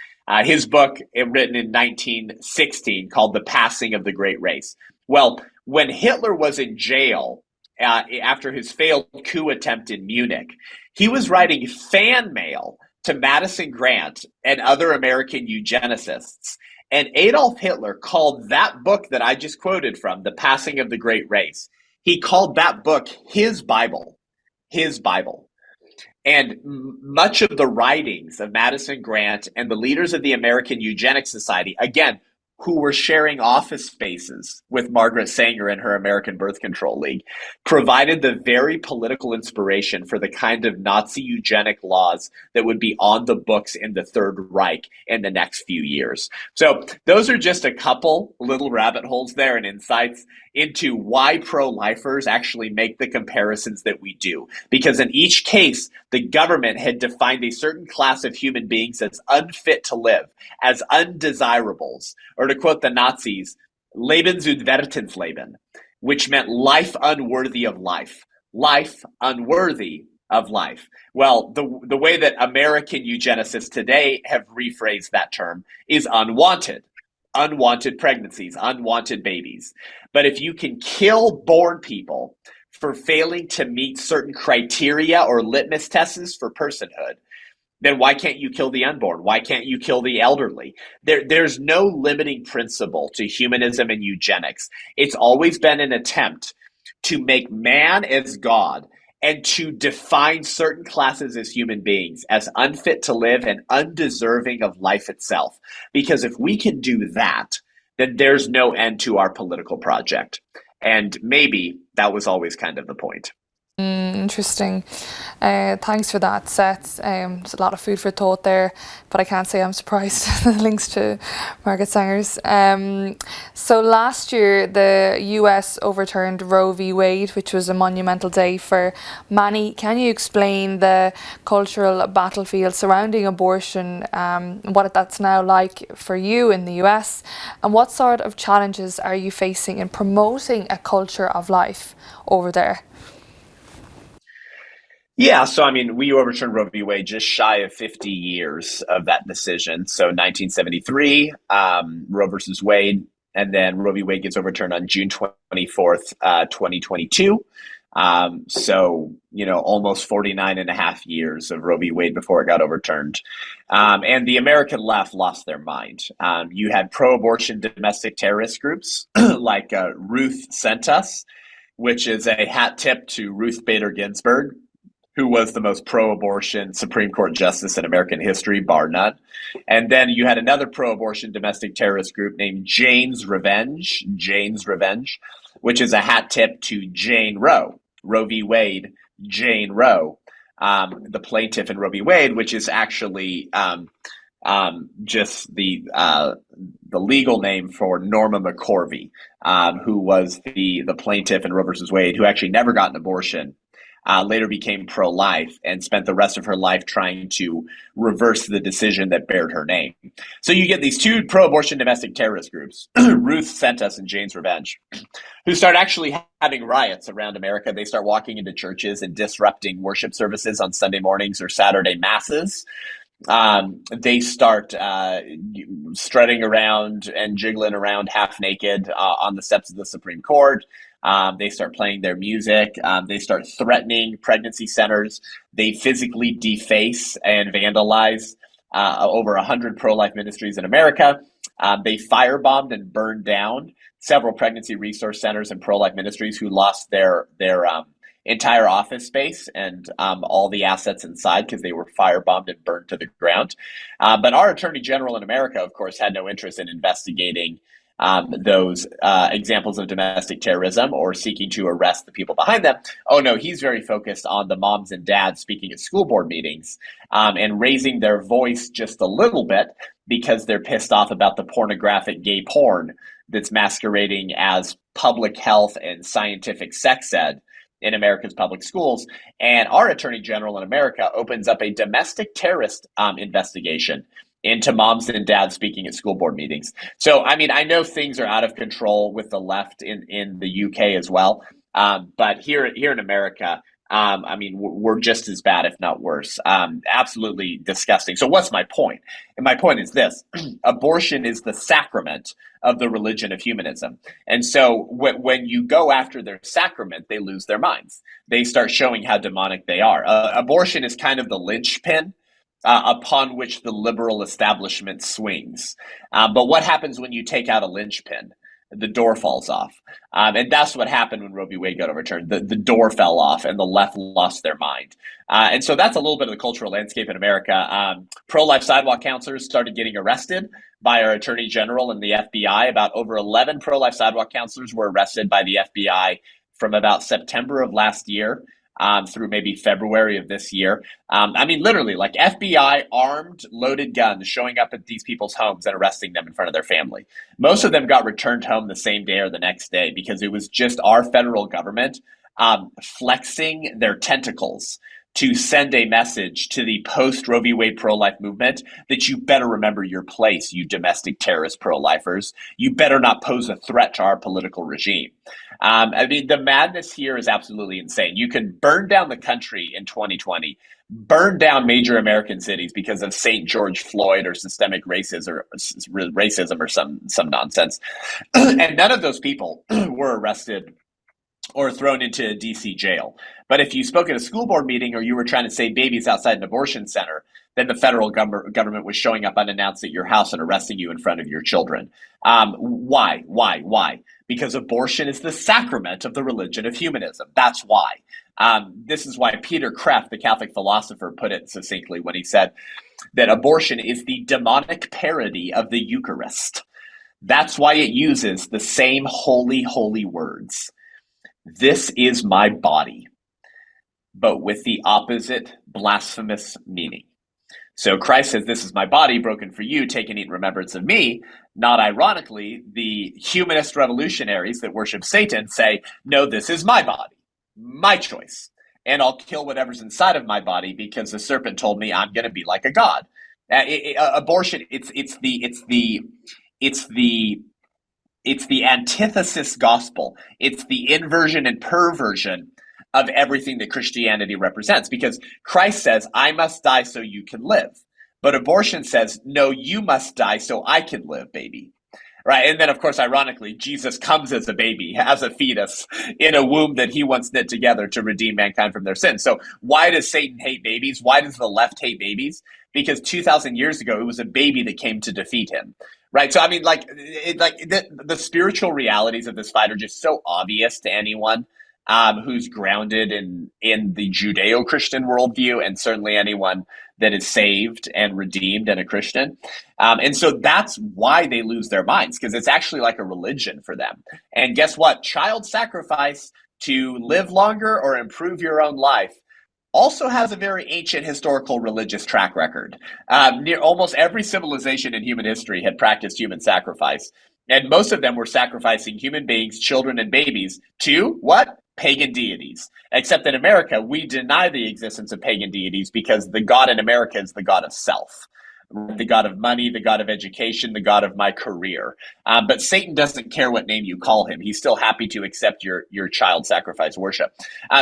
His book, written in 1916, called The Passing of the Great Race. Well, when Hitler was in jail after his failed coup attempt in Munich, he was writing fan mail to Madison Grant and other American eugenicists. And Adolf Hitler called that book that I just quoted from, The Passing of the Great Race, he called that book his Bible. His Bible. And much of the writings of Madison Grant and the leaders of the American Eugenics Society, again, who were sharing office spaces with Margaret Sanger and her American Birth Control League, provided the very political inspiration for the kind of Nazi eugenic laws that would be on the books in the Third Reich in the next few years. So those are just a couple little rabbit holes there and insights into why pro-lifers actually make the comparisons that we do. Because in each case, the government had defined a certain class of human beings as unfit to live, as undesirables, or to quote the Nazis, Lebensunwertensleben, which meant life unworthy of life. Life unworthy of life. Well, the way that American eugenicists today have rephrased that term is unwanted. Unwanted pregnancies, unwanted babies. But if you can kill born people for failing to meet certain criteria or litmus tests for personhood, then why can't you kill the unborn? Why can't you kill the elderly? There's no limiting principle to humanism and eugenics. It's always been an attempt to make man as God and to define certain classes as human beings as unfit to live and undeserving of life itself. Because if we can do that, then there's no end to our political project. And maybe that was always kind of the point. Interesting. Thanks for that, Seth. There's a lot of food for thought there, but I can't say I'm surprised the links to Margaret Sanger's. So last year, the US overturned Roe v. Wade, which was a monumental day for many. Can you explain the cultural battlefield surrounding abortion, what that's now like for you in the US, and what sort of challenges are you facing in promoting a culture of life over there? Yeah, so I mean, we overturned Roe v. Wade just shy of 50 years of that decision. So 1973, Roe versus Wade, and then Roe v. Wade gets overturned on June 24th, 2022. So, almost 49 and a half years of Roe v. Wade before it got overturned. And the American left lost their mind. You had pro-abortion domestic terrorist groups like Ruth Sent Us, which is a hat tip to Ruth Bader Ginsburg, who was the most pro-abortion Supreme Court justice in American history, bar none. And then you had another pro-abortion domestic terrorist group named Jane's Revenge, which is a hat tip to Jane Roe, Roe v. Wade, Jane Roe, the plaintiff in Roe v. Wade, which is actually just the legal name for Norma McCorvey, who was the plaintiff in Roe versus Wade, who actually never got an abortion. Later became pro-life and spent the rest of her life trying to reverse the decision that bared her name. So you get these two pro-abortion domestic terrorist groups, Ruth sent us and Jane's Revenge, who start actually having riots around America. They start walking into churches and disrupting worship services on Sunday mornings or Saturday masses. They start strutting around and jiggling around half naked on the steps of the Supreme Court. They start playing their music. They start threatening pregnancy centers. They physically deface and vandalize over 100 pro-life ministries in America. They firebombed and burned down several pregnancy resource centers and pro-life ministries who lost their entire office space and all the assets inside because they were firebombed and burned to the ground. But our Attorney General in America, of course, had no interest in investigating those examples of domestic terrorism or seeking to arrest the people behind them. Oh no, he's very focused on the moms and dads speaking at school board meetings and raising their voice just a little bit because they're pissed off about the pornographic gay porn that's masquerading as public health and scientific sex ed in America's public schools. And our Attorney General in America opens up a domestic terrorist investigation into moms and dads speaking at school board meetings. So, I mean, I know things are out of control with the left in the UK as well. But here in America, I mean, we're just as bad, if not worse. Absolutely disgusting. So what's my point? And my point is this. Abortion is the sacrament of the religion of humanism. And so when you go after their sacrament, they lose their minds. They start showing how demonic they are. Abortion is kind of the linchpin upon which the liberal establishment swings. But what happens when you take out a linchpin? The door falls off. And that's what happened when Roe v. Wade got overturned. The door fell off and the left lost their mind. And so that's a little bit of the cultural landscape in America. Pro-life sidewalk counselors started getting arrested by our Attorney General and the FBI. About over 11 pro-life sidewalk counselors were arrested by the FBI from about September of last year through maybe February of this year. I mean, literally, like FBI armed, loaded guns showing up at these people's homes and arresting them in front of their family. Most of them got returned home the same day or the next day because it was just our federal government flexing their tentacles to send a message to the post-Roe v. Wade pro-life movement that you better remember your place, you domestic terrorist pro-lifers. You better not pose a threat to our political regime. I mean, the madness here is absolutely insane. You can burn down the country in 2020, burn down major American cities because of St. George Floyd or systemic racism or some nonsense. And none of those people were arrested or thrown into a DC jail. But if you spoke at a school board meeting or you were trying to save babies outside an abortion center, then the federal government was showing up unannounced at your house and arresting you in front of your children. Why? Because abortion is the sacrament of the religion of humanism. That's why. This is why Peter Kreeft, the Catholic philosopher, put it succinctly when he said that abortion is the demonic parody of the Eucharist. That's why it uses the same holy, holy words. This is my body, but with the opposite blasphemous meaning. So Christ says, this is my body broken for you, take and eat in remembrance of me. Not ironically, the humanist revolutionaries that worship Satan say, no, this is my body, my choice. And I'll kill whatever's inside of my body because the serpent told me I'm going to be like a god. Abortion, it's the antithesis gospel. It's the inversion and perversion of everything that Christianity represents, because Christ says, I must die so you can live. But abortion says, no, you must die so I can live, baby. Right? And then, of course, ironically, Jesus comes as a baby, as a fetus, in a womb that he once knit together to redeem mankind from their sins. So why does Satan hate babies? Why does the left hate babies? Because 2,000 years ago, it was a baby that came to defeat him. Right. So, I mean, the spiritual realities of this fight are just so obvious to anyone who's grounded in the Judeo-Christian worldview, and certainly anyone that is saved and redeemed and a Christian. And so that's why they lose their minds, because it's actually like a religion for them. And guess what? Child sacrifice to live longer or improve your own life also has a very ancient historical religious track record. Near almost every civilization in human history had practiced human sacrifice. And most of them were sacrificing human beings, children, and babies to what? Pagan deities. Except in America, we deny the existence of pagan deities because the God in America is the God of self, the God of money, the God of education, the God of my career. But Satan doesn't care what name you call him. He's still happy to accept your child sacrifice worship.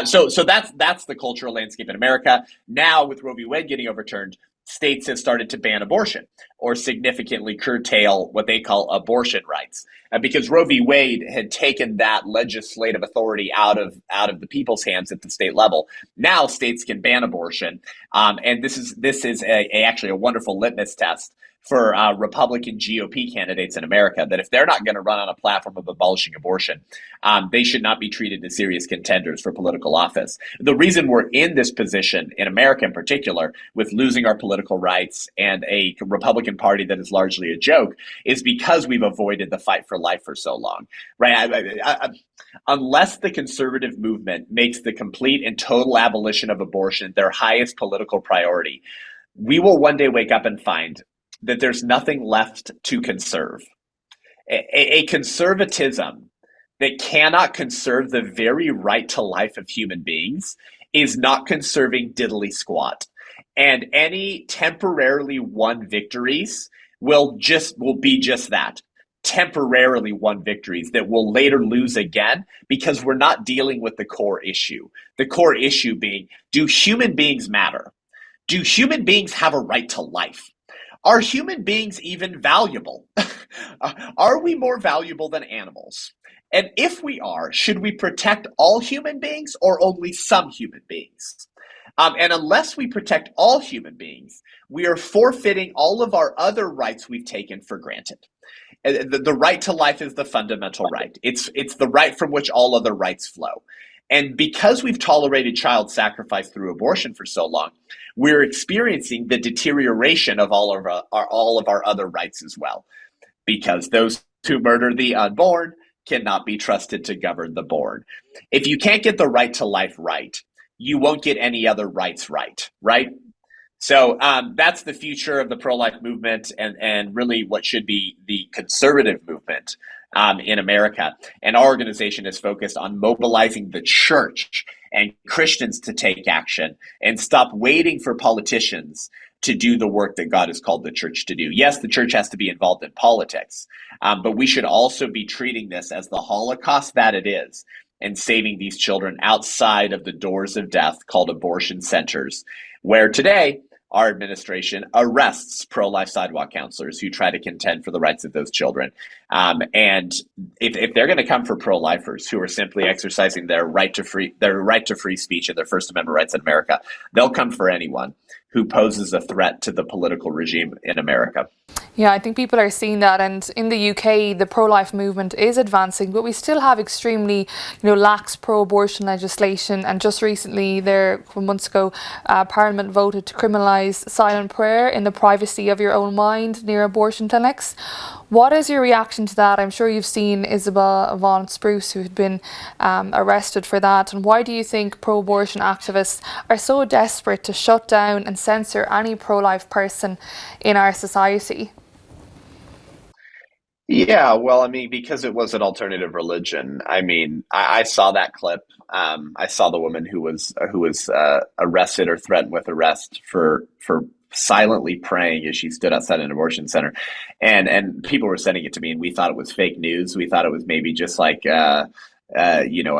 So that's the cultural landscape in America. Now, with Roe v. Wade getting overturned, states have started to ban abortion or significantly curtail what they call abortion rights. Because Roe v. Wade had taken that legislative authority out of the people's hands at the state level. Now states can ban abortion, and this is actually a wonderful litmus test for Republican GOP candidates in America, that if they're not going to run on a platform of abolishing abortion, they should not be treated as serious contenders for political office. The reason we're in this position, in America in particular, with losing our political rights and a Republican Party that is largely a joke, is because we've avoided the fight for life for so long, right? Unless the conservative movement makes the complete and total abolition of abortion their highest political priority, we will one day wake up and find that there's nothing left to conserve. A conservatism that cannot conserve the very right to life of human beings is not conserving diddly squat. And any temporarily won victories will be just that. Temporarily won victories that will later lose again, because we're not dealing with the core issue. The core issue being, do human beings matter? Do human beings have a right to life? Are human beings even valuable? Are we more valuable than animals? And if we are, should we protect all human beings or only some human beings? And unless we protect all human beings, we are forfeiting all of our other rights we've taken for granted. The right to life is the fundamental right. It's the right from which all other rights flow. And because we've tolerated child sacrifice through abortion for so long, we're experiencing the deterioration of all of our other rights as well. Because those who murder the unborn cannot be trusted to govern the born. If you can't get the right to life right, you won't get any other rights right? So that's the future of the pro-life movement, and really what should be the conservative movement in America. And our organization is focused on mobilizing the church and Christians to take action and stop waiting for politicians to do the work that God has called the church to do. Yes, the church has to be involved in politics, but we should also be treating this as the Holocaust that it is, and saving these children outside of the doors of death called abortion centers, where today our administration arrests pro-life sidewalk counselors who try to contend for the rights of those children. And if they're going to come for pro-lifers who are simply exercising their right to free speech and their First Amendment rights in America, they'll come for anyone who poses a threat to the political regime in America. Yeah, I think people are seeing that, and in the UK, the pro-life movement is advancing, but we still have extremely, lax pro-abortion legislation. And just recently, a couple months ago, Parliament voted to criminalise silent prayer in the privacy of your own mind near abortion clinics. What is your reaction to that? I'm sure you've seen Isabel Vaughan Spruce, who had been arrested for that. And why do you think pro-abortion activists are so desperate to shut down and censor any pro-life person in our society? Yeah, well, I mean, because it was an alternative religion. I mean, I saw that clip. I saw the woman who was arrested or threatened with arrest for silently praying as she stood outside an abortion center, and people were sending it to me, and we thought it was fake news. We thought it was maybe just like a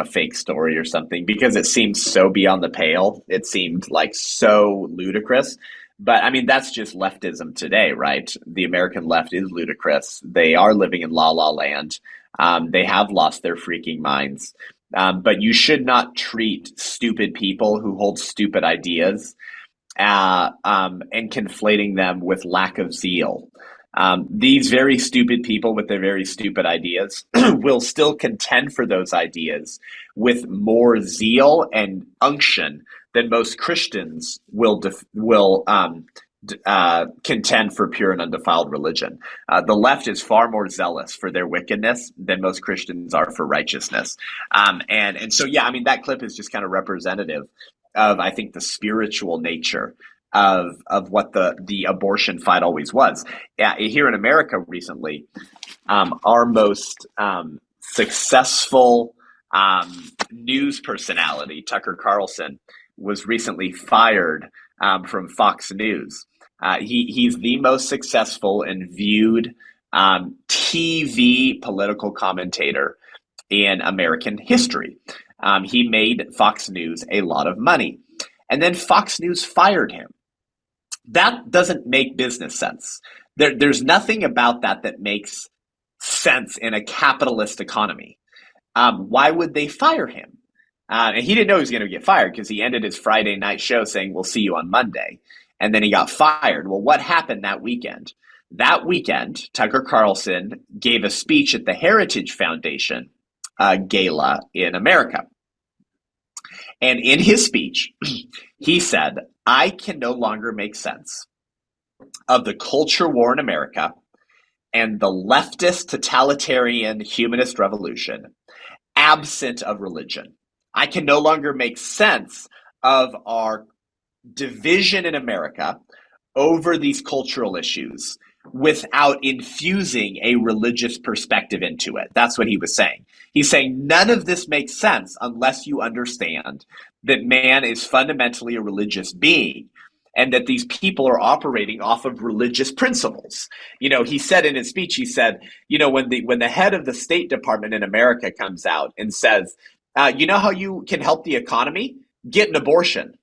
fake story or something, because it seemed so beyond the pale. It seemed like so ludicrous. But I mean, that's just leftism today, right? The American left is ludicrous. They are living in la la land. They have lost their freaking minds. But you should not treat stupid people who hold stupid ideas and conflating them with lack of zeal. These very stupid people with their very stupid ideas will still contend for those ideas with more zeal and unction than most Christians will contend for pure and undefiled religion. The left is far more zealous for their wickedness than most Christians are for righteousness. And so, yeah, I mean, that clip is just kind of representative I think, the spiritual nature of what the abortion fight always was. Here in America recently, our most successful news personality, Tucker Carlson, was recently fired from Fox News. He's the most successful and viewed TV political commentator in American history. He made Fox News a lot of money. And then Fox News fired him. That doesn't make business sense. There's nothing about that makes sense in a capitalist economy. Why would they fire him? And he didn't know he was going to get fired because he ended his Friday night show saying, "We'll see you on Monday." And then he got fired. Well, what happened that weekend? That weekend, Tucker Carlson gave a speech at the Heritage Foundation gala in America. And in his speech, he said, "I can no longer make sense of the culture war in America and the leftist totalitarian humanist revolution absent of religion. I can no longer make sense of our division in America over these cultural issues without infusing a religious perspective into it." That's what he was saying. He's saying none of this makes sense unless you understand that man is fundamentally a religious being and that these people are operating off of religious principles. He said in his speech, he said, when the head of the State Department in America comes out and says, you know how you can help the economy? Get an abortion.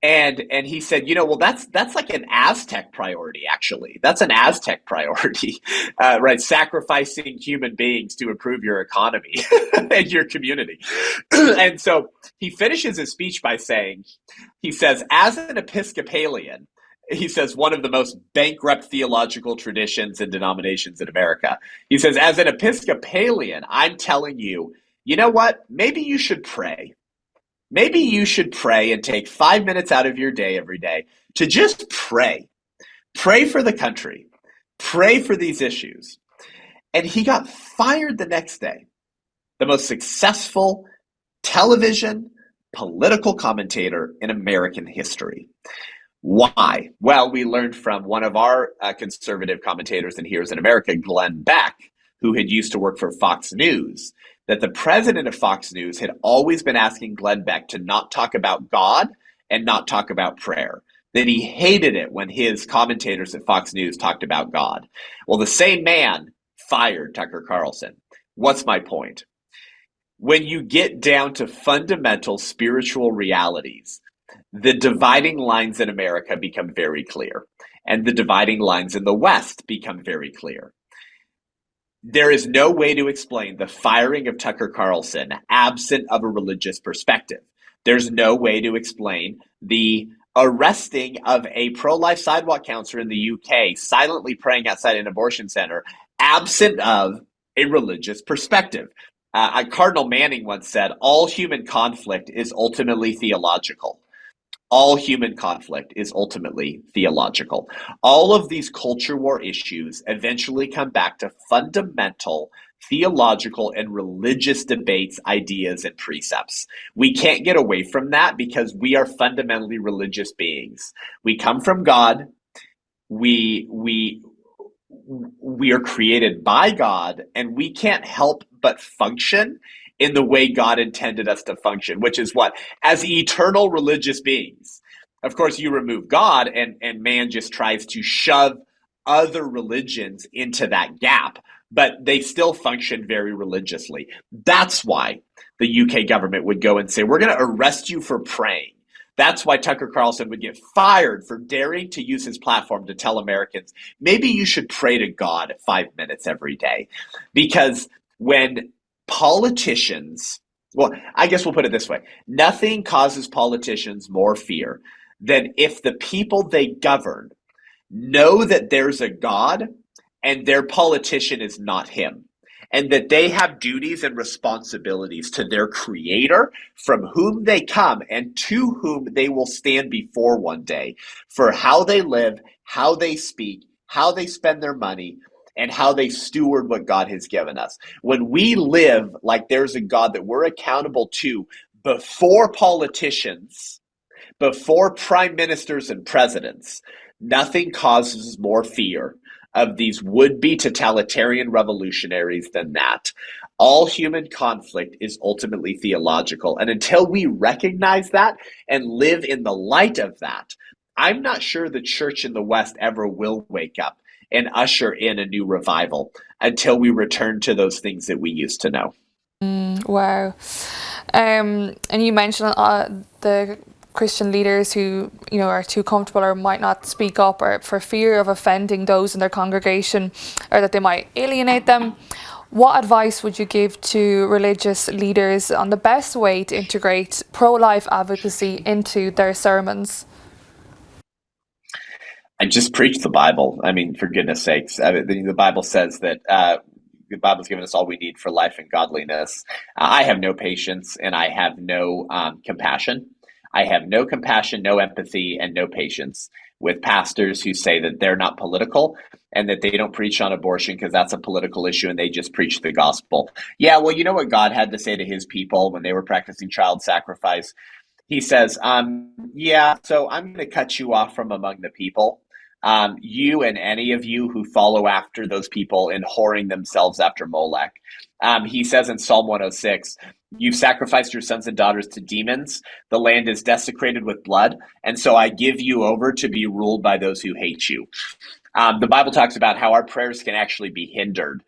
And he said, well, that's like an Aztec priority, actually. That's an Aztec priority, right? Sacrificing human beings to improve your economy and your community. And so he finishes his speech by saying, he says, as an Episcopalian, he says, one of the most bankrupt theological traditions and denominations in America. He says, as an Episcopalian, I'm telling you, you know what? Maybe you should pray. Maybe you should pray and take 5 minutes out of your day every day to just pray. Pray for the country. Pray for these issues. And he got fired the next day. The most successful television political commentator in American history. Why? Well, we learned from one of our conservative commentators and heroes in America, Glenn Beck, who had used to work for Fox News, that the president of Fox News had always been asking Glenn Beck to not talk about God and not talk about prayer, that he hated it when his commentators at Fox News talked about God. Well, the same man fired Tucker Carlson. What's my point? When you get down to fundamental spiritual realities, the dividing lines in America become very clear, and the dividing lines in the West become very clear. There is no way to explain the firing of Tucker Carlson absent of a religious perspective. There's no way to explain the arresting of a pro-life sidewalk counselor in the UK silently praying outside an abortion center absent of a religious perspective. Cardinal Manning once said, all human conflict is ultimately theological. All human conflict is ultimately theological. All of these culture war issues eventually come back to fundamental theological and religious debates, ideas, and precepts. We can't get away from that because we are fundamentally religious beings. We come from God. We are created by God, and we can't help but function in the way God intended us to function, which is what? As eternal religious beings. Of course, you remove God, and man just tries to shove other religions into that gap, but they still function very religiously. That's why the UK government would go and say, we're going to arrest you for praying. That's why Tucker Carlson would get fired for daring to use his platform to tell Americans, maybe you should pray to God 5 minutes every day. Because when politicians, well, I guess we'll put it this way. Nothing causes politicians more fear than if the people they govern know that there's a God and their politician is not him, and that they have duties and responsibilities to their creator from whom they come and to whom they will stand before one day for how they live, how they speak, how they spend their money, and how they steward what God has given us. When we live like there's a God that we're accountable to before politicians, before prime ministers and presidents, nothing causes more fear of these would-be totalitarian revolutionaries than that. All human conflict is ultimately theological. And until we recognize that and live in the light of that, I'm not sure the church in the West ever will wake up and usher in a new revival until we return to those things that we used to know. Wow. And you mentioned the Christian leaders who, are too comfortable or might not speak up or for fear of offending those in their congregation or that they might alienate them. What advice would you give to religious leaders on the best way to integrate pro-life advocacy into their sermons? And just preach the Bible. I mean, for goodness sakes, the Bible says that the Bible's given us all we need for life and godliness. I have no patience and I have no compassion. I have no compassion, no empathy, and no patience with pastors who say that they're not political and that they don't preach on abortion because that's a political issue and they just preach the gospel. Yeah, well, you know what God had to say to his people when they were practicing child sacrifice? He says, yeah, so I'm going to cut you off from among the people. You and any of you who follow after those people in whoring themselves after Molech. He says in Psalm 106, you've sacrificed your sons and daughters to demons. The land is desecrated with blood. And so I give you over to be ruled by those who hate you. The Bible talks about how our prayers can actually be hindered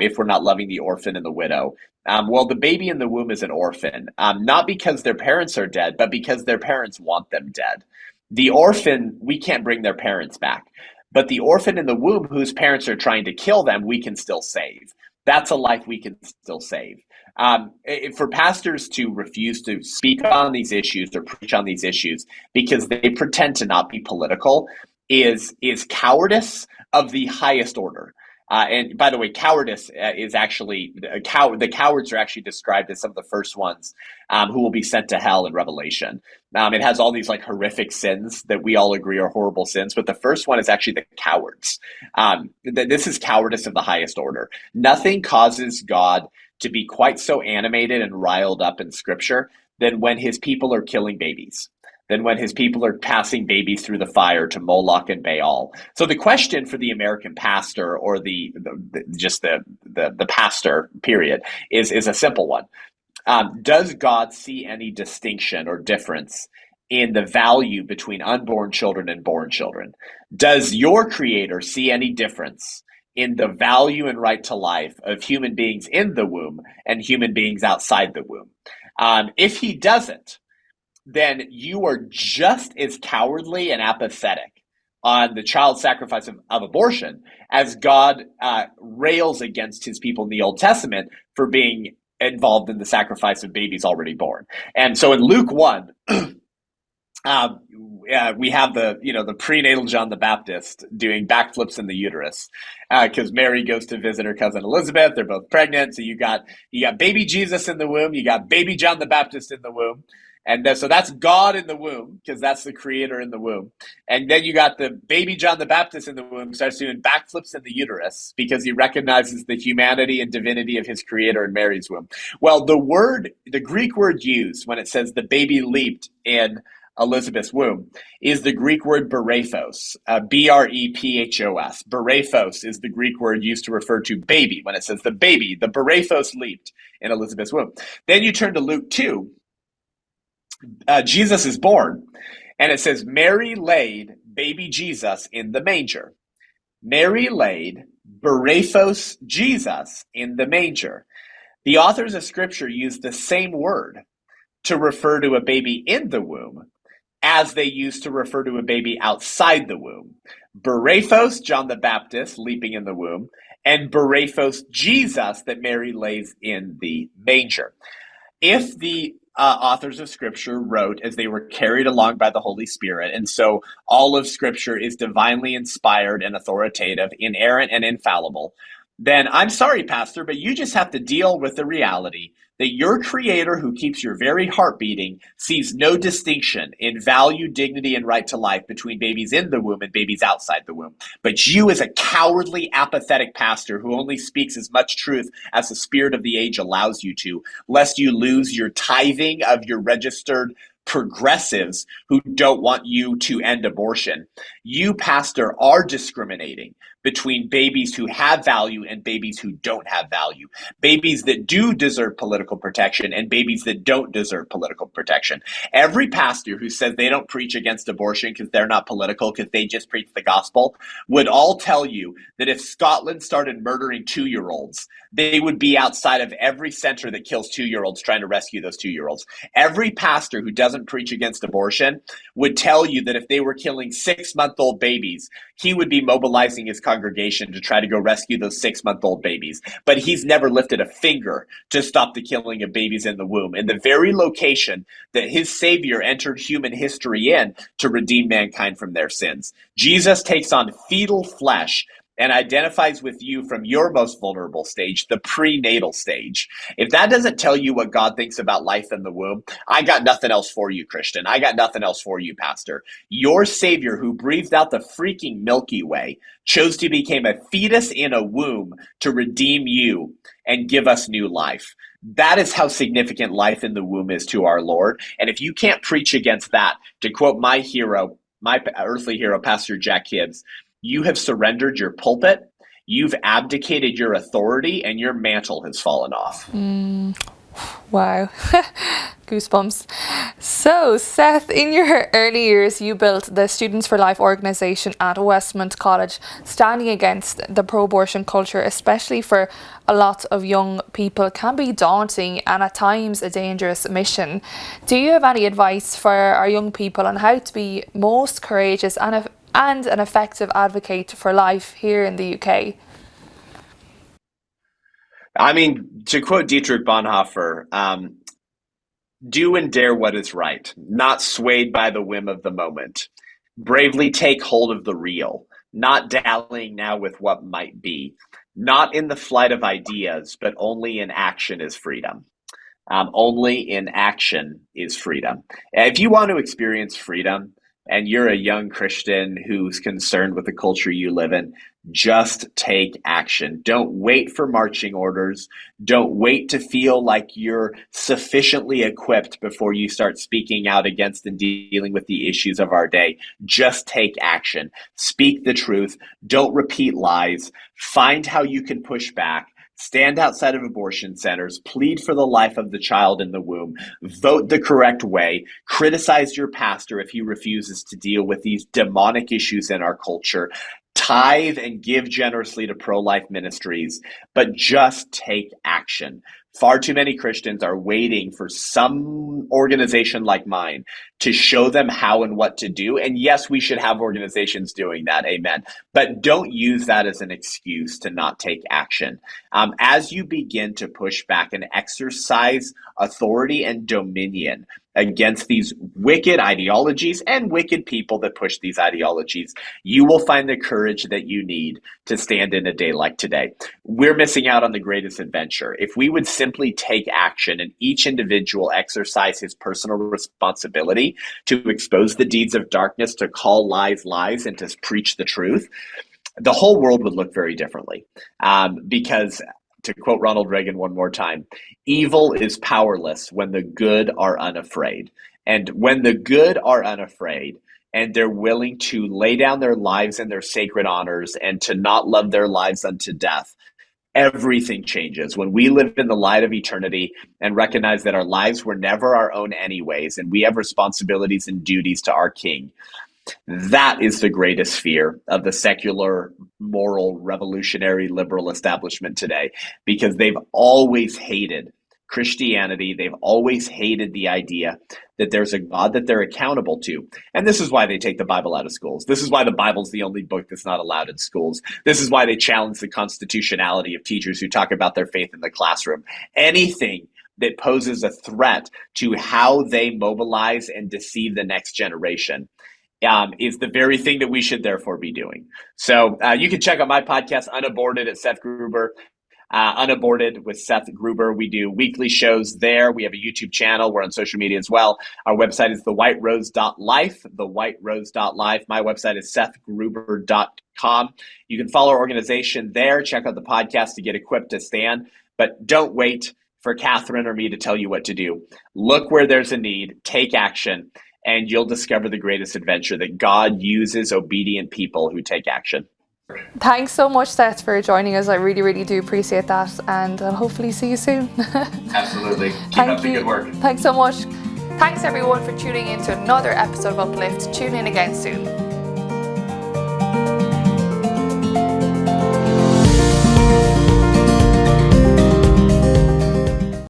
if we're not loving the orphan and the widow. Well, the baby in the womb is an orphan, not because their parents are dead, but because their parents want them dead. The orphan, we can't bring their parents back. But the orphan in the womb whose parents are trying to kill them, we can still save. That's a life we can still save. For pastors to refuse to speak on these issues or preach on these issues because they pretend to not be political is cowardice of the highest order. And by the way, cowardice is actually the cowards are actually described as some of the first ones who will be sent to hell in Revelation. It has all these like horrific sins that we all agree are horrible sins, but the first one is actually the cowards. This is cowardice of the highest order. Nothing causes God to be quite so animated and riled up in Scripture than when his people are killing babies. Than when his people are passing babies through the fire to Moloch and Baal. So the question for the American pastor or the pastor period is a simple one. Does God see any distinction or difference in the value between unborn children and born children? Does your creator see any difference in the value and right to life of human beings in the womb and human beings outside the womb? If he doesn't, then you are just as cowardly and apathetic on the child sacrifice of abortion as God rails against his people in the Old Testament for being involved in the sacrifice of babies already born. And so in Luke 1, we have the prenatal John the Baptist doing backflips in the uterus because Mary goes to visit her cousin Elizabeth. They're both pregnant, so you got baby Jesus in the womb, you got baby John the Baptist in the womb. And so that's God in the womb, because that's the creator in the womb. And then you got the baby John the Baptist in the womb, starts doing backflips in the uterus because he recognizes the humanity and divinity of his creator in Mary's womb. Well, the Greek word used when it says the baby leaped in Elizabeth's womb is the Greek word berephos, B-R-E-P-H-O-S. Berephos is the Greek word used to refer to baby when it says the berephos leaped in Elizabeth's womb. Then you turn to Luke 2. Jesus is born, and it says Mary laid baby Jesus in the manger. Mary laid berephos Jesus in the manger. The authors of Scripture use the same word to refer to a baby in the womb as they used to refer to a baby outside the womb. Berephos, John the Baptist, leaping in the womb, and berephos Jesus that Mary lays in the manger. If the authors of Scripture wrote as they were carried along by the Holy Spirit, and so all of Scripture is divinely inspired and authoritative, inerrant and infallible, then I'm sorry, Pastor, but you just have to deal with the reality that your creator who keeps your very heart beating sees no distinction in value, dignity, and right to life between babies in the womb and babies outside the womb. But you as a cowardly, apathetic pastor who only speaks as much truth as the spirit of the age allows you to, lest you lose your tithing of your registered progressives who don't want you to end abortion. You, pastor, are discriminating between babies who have value and babies who don't have value, babies that do deserve political protection and babies that don't deserve political protection. Every pastor who says they don't preach against abortion because they're not political, because they just preach the gospel, would all tell you that if Scotland started murdering 2-year-olds, they would be outside of every center that kills 2-year-olds trying to rescue those 2-year-olds. Every pastor who doesn't preach against abortion would tell you that if they were killing 6-month-old babies, he would be mobilizing his congregation to try to go rescue those 6-month-old babies. But he's never lifted a finger to stop the killing of babies in the womb, in the very location that his Savior entered human history in to redeem mankind from their sins. Jesus takes on fetal flesh and identifies with you from your most vulnerable stage, the prenatal stage. If that doesn't tell you what God thinks about life in the womb, I got nothing else for you, Christian. I got nothing else for you, pastor. Your Savior, who breathed out the freaking Milky Way, chose to become a fetus in a womb to redeem you and give us new life. That is how significant life in the womb is to our Lord. And if you can't preach against that, to quote my hero, my earthly hero, Pastor Jack Hibbs, you have surrendered your pulpit, you've abdicated your authority, and your mantle has fallen off. Wow. Goosebumps. So, Seth, in your early years, you built the Students for Life organization at Westmont College, standing against the pro-abortion culture, especially for a lot of young people, can be daunting and at times a dangerous mission. Do you have any advice for our young people on how to be most courageous and an effective advocate for life here in the UK? I mean, to quote Dietrich Bonhoeffer, do and dare what is right, not swayed by the whim of the moment. Bravely take hold of the real, not dallying now with what might be. Not in the flight of ideas, but only in action is freedom. Only in action is freedom. If you want to experience freedom and you're a young Christian who's concerned with the culture you live in, just take action. Don't wait for marching orders. Don't wait to feel like you're sufficiently equipped before you start speaking out against and dealing with the issues of our day. Just take action. Speak the truth. Don't repeat lies. Find how you can push back. Stand outside of abortion centers, plead for the life of the child in the womb, vote the correct way, criticize your pastor if he refuses to deal with these demonic issues in our culture, tithe and give generously to pro-life ministries, but just take action. Far too many Christians are waiting for some organization like mine to show them how and what to do. And yes, we should have organizations doing that. Amen. But don't use that as an excuse to not take action. As you begin to push back and exercise authority and dominion against these wicked ideologies and wicked people that push these ideologies, you will find the courage that you need to stand in a day like today. We're missing out on the greatest adventure. If we would simply take action and each individual exercise his personal responsibility to expose the deeds of darkness, to call lies lies, and to preach the truth, the whole world would look very differently. Because, to quote Ronald Reagan one more time, evil is powerless when the good are unafraid. And when the good are unafraid and they're willing to lay down their lives and their sacred honors and to not love their lives unto death, everything changes. When we live in the light of eternity and recognize that our lives were never our own anyways, and we have responsibilities and duties to our King, that is the greatest fear of the secular, moral, revolutionary, liberal establishment today, because they've always hated Christianity. They've always hated the idea that there's a God that they're accountable to. And this is why they take the Bible out of schools. This is why the Bible's the only book that's not allowed in schools. This is why they challenge the constitutionality of teachers who talk about their faith in the classroom. Anything that poses a threat to how they mobilize and deceive the next generation is the very thing that we should therefore be doing. So you can check out my podcast, Unaborted, at Seth Gruber. Unaborted with Seth Gruber. We do weekly shows there. We have a YouTube channel. We're on social media as well. Our website is thewhiterose.life, thewhiterose.life. My website is sethgruber.com. You can follow our organization there. Check out the podcast to get equipped to stand. But don't wait for Catherine or me to tell you what to do. Look where there's a need, take action, and you'll discover the greatest adventure, that God uses obedient people who take action. Thanks so much, Seth, for joining us. I really, really do appreciate that, and I'll hopefully see you soon. Absolutely. Keep up the good work. Thanks so much. Thanks everyone for tuning in to another episode of Uplift. Tune in again soon.